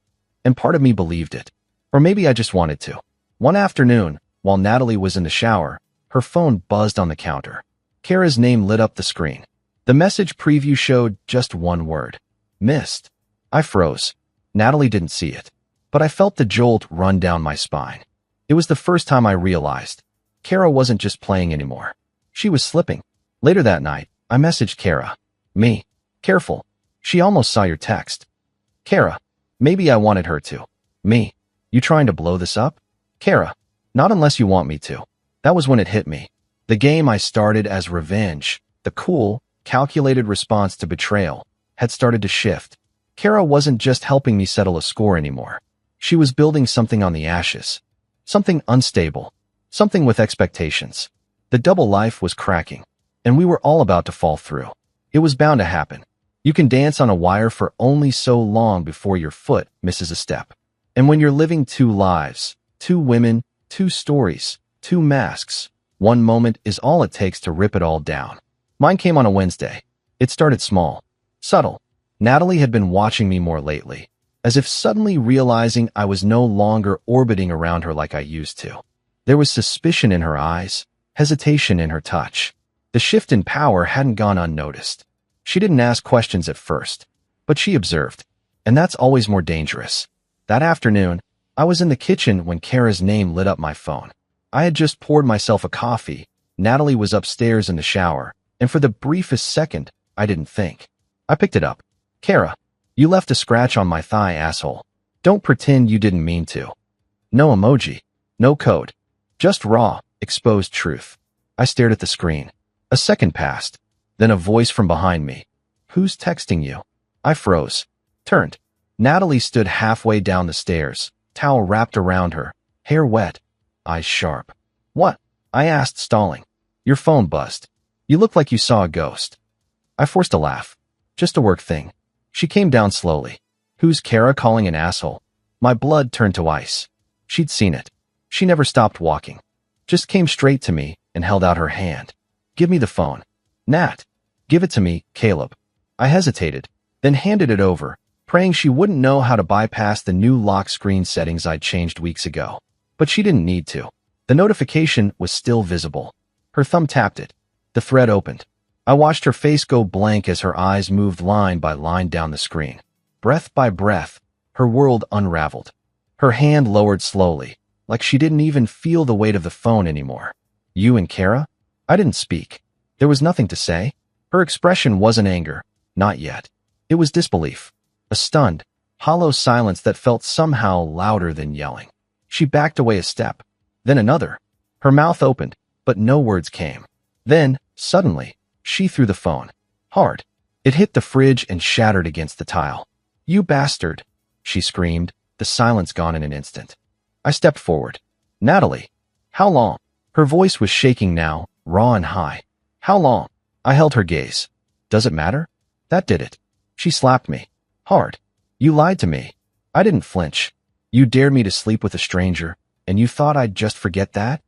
And part of me believed it. Or maybe I just wanted to. One afternoon, while Natalie was in the shower, her phone buzzed on the counter. Kara's name lit up the screen. The message preview showed just one word. Missed. I froze. Natalie didn't see it. But I felt the jolt run down my spine. It was the first time I realized. Kara wasn't just playing anymore. She was slipping. Later that night, I messaged Kara. "Me. Careful. She almost saw your text." Kara. "Maybe I wanted her to." Me. "You trying to blow this up?" Kara. "Not unless you want me to." That was when it hit me. The game I started as revenge, the cool, calculated response to betrayal, had started to shift. Kara wasn't just helping me settle a score anymore. She was building something on the ashes. Something unstable. Something with expectations. The double life was cracking, and we were all about to fall through. It was bound to happen. You can dance on a wire for only so long before your foot misses a step. And when you're living two lives, two women, two stories, two masks, one moment is all it takes to rip it all down. Mine came on a Wednesday. It started small, subtle. Natalie had been watching me more lately, as if suddenly realizing I was no longer orbiting around her like I used to. There was suspicion in her eyes, hesitation in her touch. The shift in power hadn't gone unnoticed. She didn't ask questions at first, but she observed, and that's always more dangerous. That afternoon, I was in the kitchen when Kara's name lit up my phone. I had just poured myself a coffee. Natalie was upstairs in the shower, and for the briefest second, I didn't think. I picked it up. Kara, you left a scratch on my thigh, asshole. Don't pretend you didn't mean to. No emoji. No code. Just raw, exposed truth. I stared at the screen. A second passed. Then a voice from behind me. Who's texting you? I froze. Turned. Natalie stood halfway down the stairs, towel wrapped around her, hair wet, eyes sharp. What? I asked, stalling. Your phone buzzed. You look like you saw a ghost. I forced a laugh. Just a work thing. She came down slowly. Who's Kara calling an asshole? My blood turned to ice. She'd seen it. She never stopped walking. Just came straight to me and held out her hand. Give me the phone. Nat. Give it to me, Caleb. I hesitated, then handed it over, praying she wouldn't know how to bypass the new lock screen settings I'd changed weeks ago. But she didn't need to. The notification was still visible. Her thumb tapped it. The thread opened. I watched her face go blank as her eyes moved line by line down the screen. Breath by breath, her world unraveled. Her hand lowered slowly, like she didn't even feel the weight of the phone anymore. You and Kara? I didn't speak. There was nothing to say. Her expression wasn't anger. Not yet. It was disbelief. A stunned, hollow silence that felt somehow louder than yelling. She backed away a step. Then another. Her mouth opened, but no words came. Then, suddenly, she threw the phone. Hard. It hit the fridge and shattered against the tile. You bastard, she screamed, the silence gone in an instant. I stepped forward. Natalie. How long? Her voice was shaking now, raw and high. How long? I held her gaze. Does it matter? That did it. She slapped me. Hard. You lied to me. I didn't flinch. You dared me to sleep with a stranger, and you thought I'd just forget that?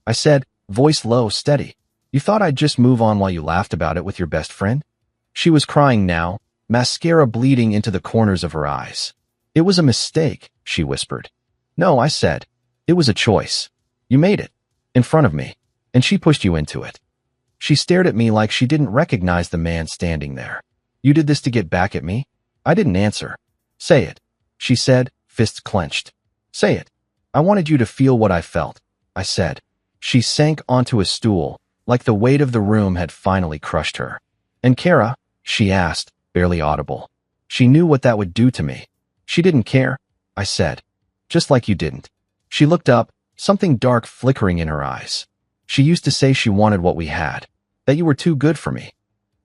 I said, voice low, steady. You thought I'd just move on while you laughed about it with your best friend? She was crying now, mascara bleeding into the corners of her eyes. It was a mistake, she whispered. No, I said. It was a choice. You made it. In front of me. And she pushed you into it. She stared at me like she didn't recognize the man standing there. You did this to get back at me? I didn't answer. Say it, she said, fists clenched. Say it. I wanted you to feel what I felt, I said. She sank onto a stool, like the weight of the room had finally crushed her. And Kara? She asked, barely audible. She knew what that would do to me. She didn't care, I said. Just like you didn't. She looked up, something dark flickering in her eyes. She used to say she wanted what we had, that you were too good for me.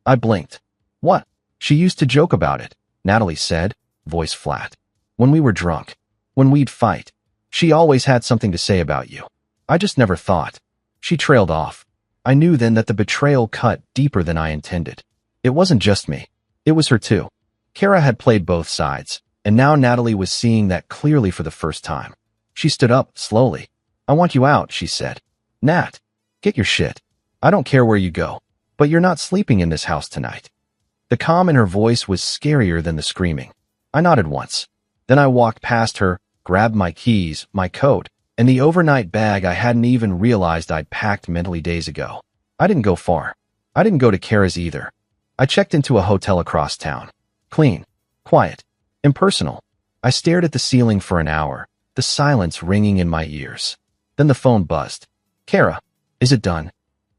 I blinked. What? She used to joke about it, Natalie said, voice flat. When we were drunk. When we'd fight. She always had something to say about you. I just never thought. She trailed off. I knew then that the betrayal cut deeper than I intended. It wasn't just me. It was her too. Kara had played both sides, and now Natalie was seeing that clearly for the first time. She stood up, slowly. I want you out, she said. Nat, get your shit. I don't care where you go, but you're not sleeping in this house tonight. The calm in her voice was scarier than the screaming. I nodded once. Then I walked past her, grabbed my keys, my coat, and the overnight bag I hadn't even realized I'd packed mentally days ago. I didn't go far. I didn't go to Kara's either. I checked into a hotel across town. Clean, quiet, impersonal. I stared at the ceiling for an hour, the silence ringing in my ears. Then the phone buzzed. Kara, is it done?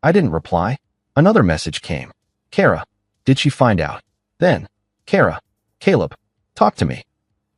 I didn't reply. Another message came. Kara, did she find out? Then, Kara, Caleb, talk to me.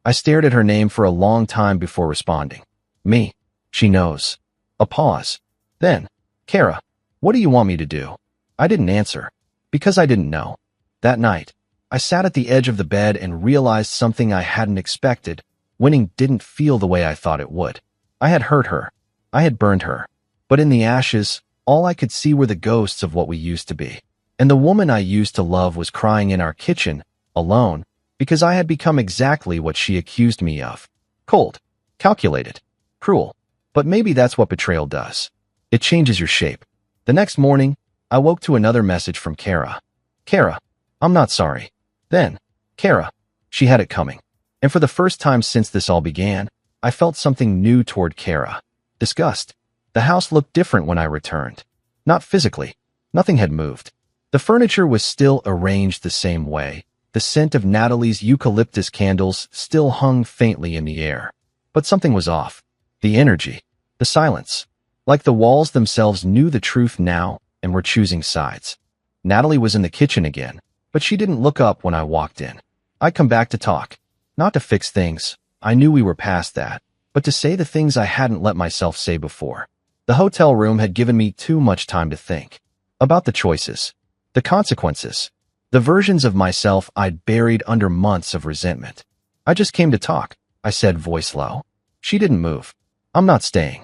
I stared at her name for a long time before responding. Me. She knows. A pause. Then, Kara, what do you want me to do? I didn't answer. Because I didn't know. That night, I sat at the edge of the bed and realized something I hadn't expected. Winning didn't feel the way I thought it would. I had hurt her. I had burned her. But in the ashes, all I could see were the ghosts of what we used to be. And the woman I used to love was crying in our kitchen, alone, because I had become exactly what she accused me of. Cold, calculated, cruel. But maybe that's what betrayal does. It changes your shape. The next morning, I woke to another message from Kara. Kara, I'm not sorry. Then, Kara, she had it coming. And for the first time since this all began, I felt something new toward Kara. Disgust. The house looked different when I returned. Not physically. Nothing had moved. The furniture was still arranged the same way. The scent of Natalie's eucalyptus candles still hung faintly in the air. But something was off. The energy. The silence. Like the walls themselves knew the truth now and were choosing sides. Natalie was in the kitchen again, but she didn't look up when I walked in. I'd come back to talk. Not to fix things. I knew we were past that. But to say the things I hadn't let myself say before. The hotel room had given me too much time to think. About the choices. The consequences. The versions of myself I'd buried under months of resentment. I just came to talk, I said, voice low. She didn't move. I'm not staying.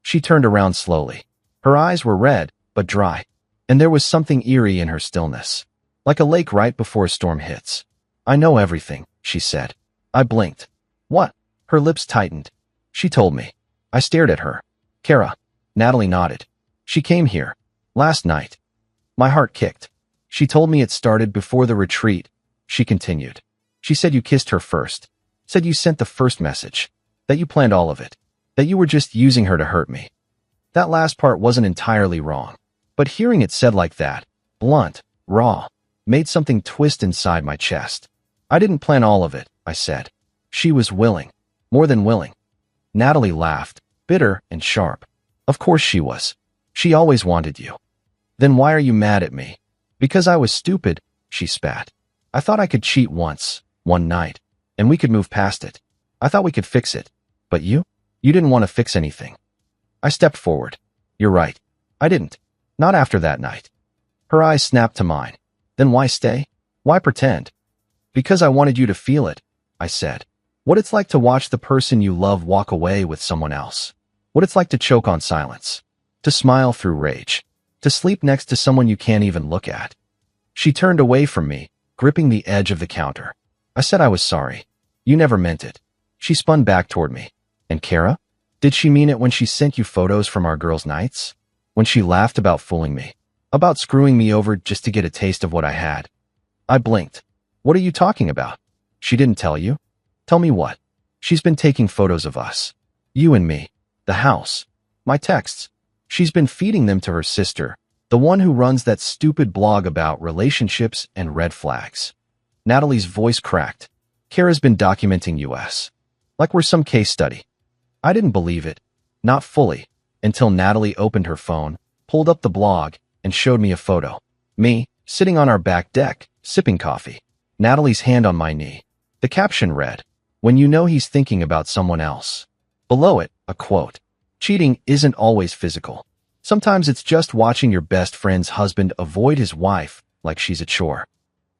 She turned around slowly. Her eyes were red, but dry. And there was something eerie in her stillness. Like a lake right before a storm hits. I know everything, she said. I blinked. What? Her lips tightened. She told me. I stared at her. Kara. Natalie nodded. She came here. Last night. My heart kicked. She told me it started before the retreat. She continued. She said you kissed her first. Said you sent the first message. That you planned all of it. That you were just using her to hurt me. That last part wasn't entirely wrong. But hearing it said like that, blunt, raw, made something twist inside my chest. I didn't plan all of it, I said. She was willing. More than willing. Natalie laughed, bitter and sharp. Of course she was. She always wanted you. Then why are you mad at me? Because I was stupid, she spat. I thought I could cheat once, one night, and we could move past it. I thought we could fix it. But you? You didn't want to fix anything. I stepped forward. You're right. I didn't. Not after that night. Her eyes snapped to mine. Then why stay? Why pretend? Because I wanted you to feel it, I said. What it's like to watch the person you love walk away with someone else. What it's like to choke on silence. To smile through rage. To sleep next to someone you can't even look at. She turned away from me, gripping the edge of the counter. I said I was sorry. You never meant it. She spun back toward me. And Kara? Did she mean it when she sent you photos from our girls' nights? When she laughed about fooling me? About screwing me over just to get a taste of what I had? I blinked. What are you talking about? She didn't tell you? Tell me what? She's been taking photos of us. You and me. The house. My texts. She's been feeding them to her sister, the one who runs that stupid blog about relationships and red flags. Natalie's voice cracked. Kara's been documenting us. Like we're some case study. I didn't believe it. Not fully. Until Natalie opened her phone, pulled up the blog, and showed me a photo. Me, sitting on our back deck, sipping coffee. Natalie's hand on my knee. The caption read, "When you know he's thinking about someone else." Below it, a quote. Cheating isn't always physical. Sometimes it's just watching your best friend's husband avoid his wife like she's a chore.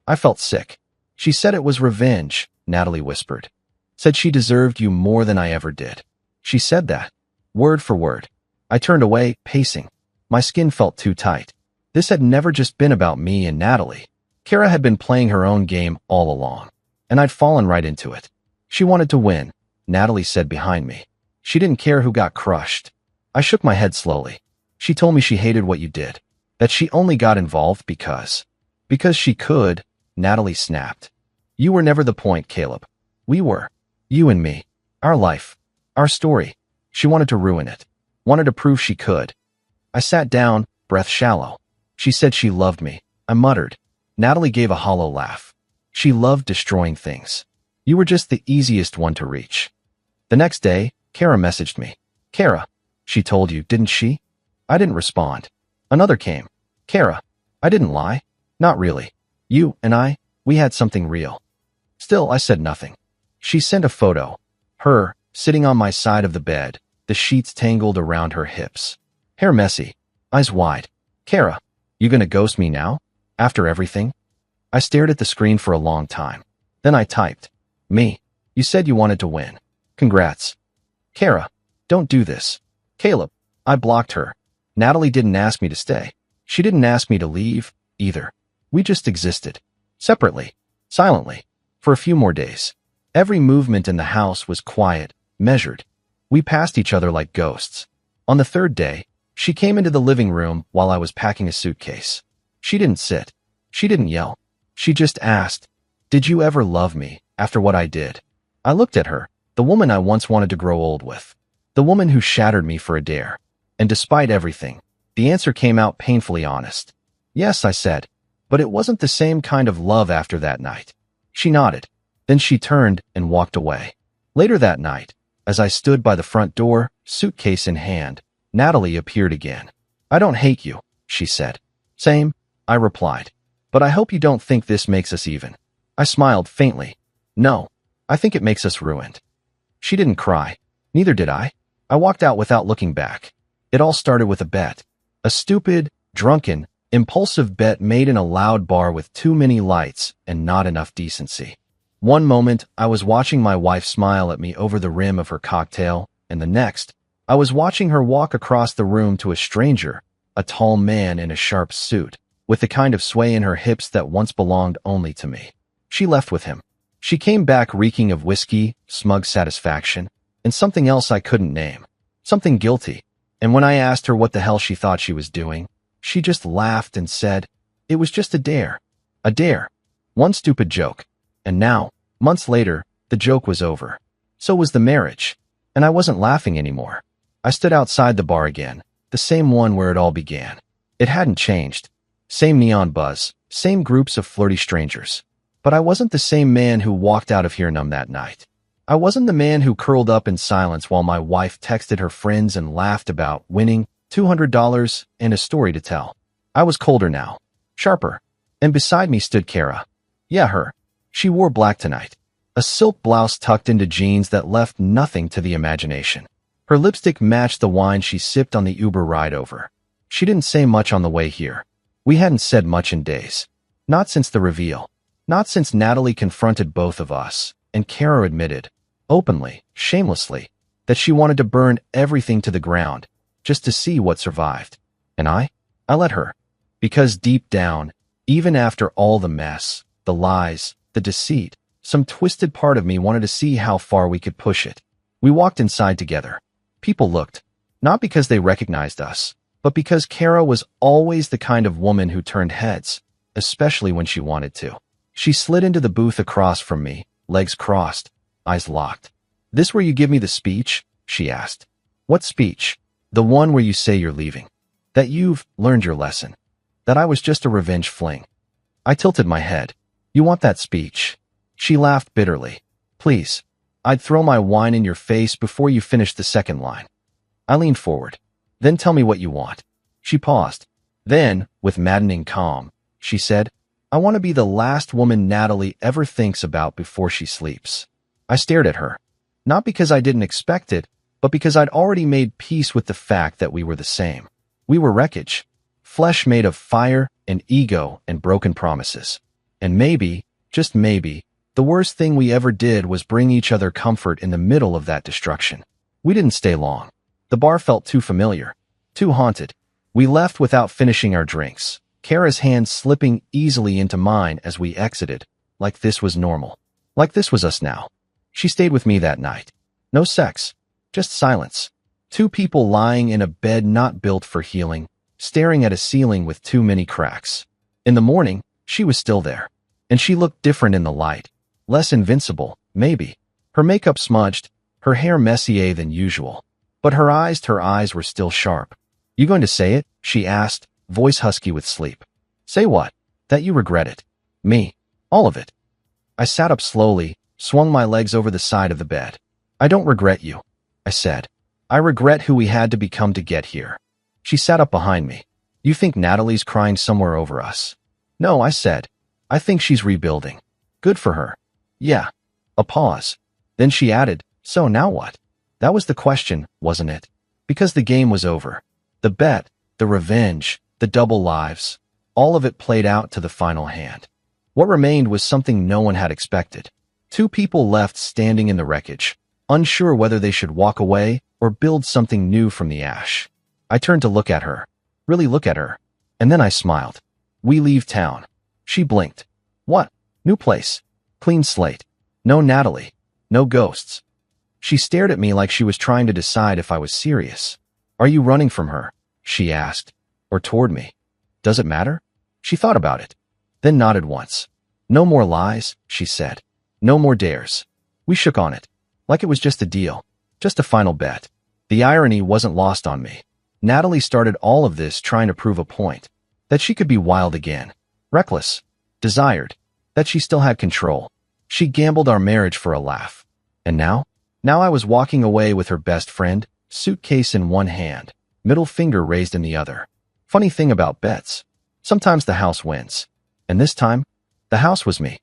I felt sick. She said it was revenge, Natalie whispered. Said she deserved you more than I ever did. She said that. Word for word. I turned away, pacing. My skin felt too tight. This had never just been about me and Natalie. Kara had been playing her own game all along. And I'd fallen right into it. She wanted to win, Natalie said behind me. She didn't care who got crushed. I shook my head slowly. She told me she hated what you did. That she only got involved because she could, Natalie snapped. You were never the point, Caleb. We were. You and me. Our life. Our story. She wanted to ruin it. Wanted to prove she could. I sat down, breath shallow. She said she loved me. I muttered. Natalie gave a hollow laugh. She loved destroying things. You were just the easiest one to reach. The next day, Kara messaged me. Kara, she told you, didn't she? I didn't respond. Another came. Kara, I didn't lie. Not really. You and I, we had something real. Still, I said nothing. She sent a photo. Her, sitting on my side of the bed, the sheets tangled around her hips. Hair messy. Eyes wide. Kara, you gonna ghost me now? After everything? I stared at the screen for a long time. Then I typed. Me. You said you wanted to win. Congrats. Kara, don't do this. Caleb, I blocked her. Natalie didn't ask me to stay. She didn't ask me to leave, either. We just existed. Separately. Silently. For a few more days. Every movement in the house was quiet, measured. We passed each other like ghosts. On the third day, she came into the living room while I was packing a suitcase. She didn't sit. She didn't yell. She just asked, "Did you ever love me after what I did?" I looked at her, the woman I once wanted to grow old with. The woman who shattered me for a dare. And despite everything, the answer came out painfully honest. Yes, I said, but it wasn't the same kind of love after that night. She nodded. Then she turned and walked away. Later that night, as I stood by the front door, suitcase in hand, Natalie appeared again. "I don't hate you," she said. "Same," I replied. "But I hope you don't think this makes us even." I smiled faintly. "No, I think it makes us ruined." She didn't cry. Neither did I. I walked out without looking back. It all started with a bet. A stupid, drunken, impulsive bet made in a loud bar with too many lights and not enough decency. One moment, I was watching my wife smile at me over the rim of her cocktail, and the next, I was watching her walk across the room to a stranger, a tall man in a sharp suit, with the kind of sway in her hips that once belonged only to me. She left with him. She came back reeking of whiskey, smug satisfaction, and something else I couldn't name. Something guilty. And when I asked her what the hell she thought she was doing, she just laughed and said, "It was just a dare." A dare. One stupid joke. And now, months later, the joke was over. So was the marriage. And I wasn't laughing anymore. I stood outside the bar again, the same one where it all began. It hadn't changed. Same neon buzz, same groups of flirty strangers. But I wasn't the same man who walked out of here numb that night. I wasn't the man who curled up in silence while my wife texted her friends and laughed about winning $200 and a story to tell. I was colder now. Sharper. And beside me stood Kara. Yeah, her. She wore black tonight. A silk blouse tucked into jeans that left nothing to the imagination. Her lipstick matched the wine she sipped on the Uber ride over. She didn't say much on the way here. We hadn't said much in days. Not since the reveal. Not since Natalie confronted both of us, and Kara admitted, openly, shamelessly, that she wanted to burn everything to the ground, just to see what survived. And I let her. Because deep down, even after all the mess, the lies, the deceit, some twisted part of me wanted to see how far we could push it. We walked inside together. People looked, not because they recognized us, but because Kara was always the kind of woman who turned heads, especially when she wanted to. She slid into the booth across from me, legs crossed, eyes locked. "This where you give me the speech?" she asked. "What speech?" "The one where you say you're leaving. That you've learned your lesson. That I was just a revenge fling." I tilted my head. "You want that speech?" She laughed bitterly. "Please. I'd throw my wine in your face before you finished the second line." I leaned forward. "Then tell me what you want." She paused. Then, with maddening calm, she said, "I want to be the last woman Natalie ever thinks about before she sleeps." I stared at her. Not because I didn't expect it, but because I'd already made peace with the fact that we were the same. We were wreckage. Flesh made of fire and ego and broken promises. And maybe, just maybe, the worst thing we ever did was bring each other comfort in the middle of that destruction. We didn't stay long. The bar felt too familiar, too haunted. We left without finishing our drinks, Kara's hand slipping easily into mine as we exited, like this was normal. Like this was us now. She stayed with me that night. No sex, just silence. Two people lying in a bed not built for healing, staring at a ceiling with too many cracks. In the morning, she was still there. And she looked different in the light. Less invincible, maybe. Her makeup smudged, her hair messier than usual. But her eyes were still sharp. "You going to say it?" she asked, voice husky with sleep. "Say what?" "That you regret it." "Me. All of it." I sat up slowly, swung my legs over the side of the bed. "I don't regret you," I said. "I regret who we had to become to get here." She sat up behind me. "You think Natalie's crying somewhere over us?" "No," I said. "I think she's rebuilding." "Good for her." "Yeah." A pause. Then she added, "So now what?" That was the question, wasn't it? Because the game was over. The bet, the revenge, the double lives, all of it played out to the final hand. What remained was something no one had expected. Two people left standing in the wreckage, unsure whether they should walk away or build something new from the ash. I turned to look at her, really look at her, and then I smiled. We leave town. She blinked. What? New place. Clean slate. No Natalie. No ghosts. She stared at me like she was trying to decide if I was serious. Are you running from her? She asked. Or toward me? Does it matter? She thought about it, then nodded once. No more lies, she said. No more dares. We shook on it, like it was just a deal, just a final bet. The irony wasn't lost on me. Natalie started all of this trying to prove a point, that she could be wild again, reckless, desired, that she still had control. She gambled our marriage for a laugh. And now? Now I was walking away with her best friend, suitcase in one hand, middle finger raised in the other. Funny thing about bets. Sometimes the house wins. And this time, the house was me.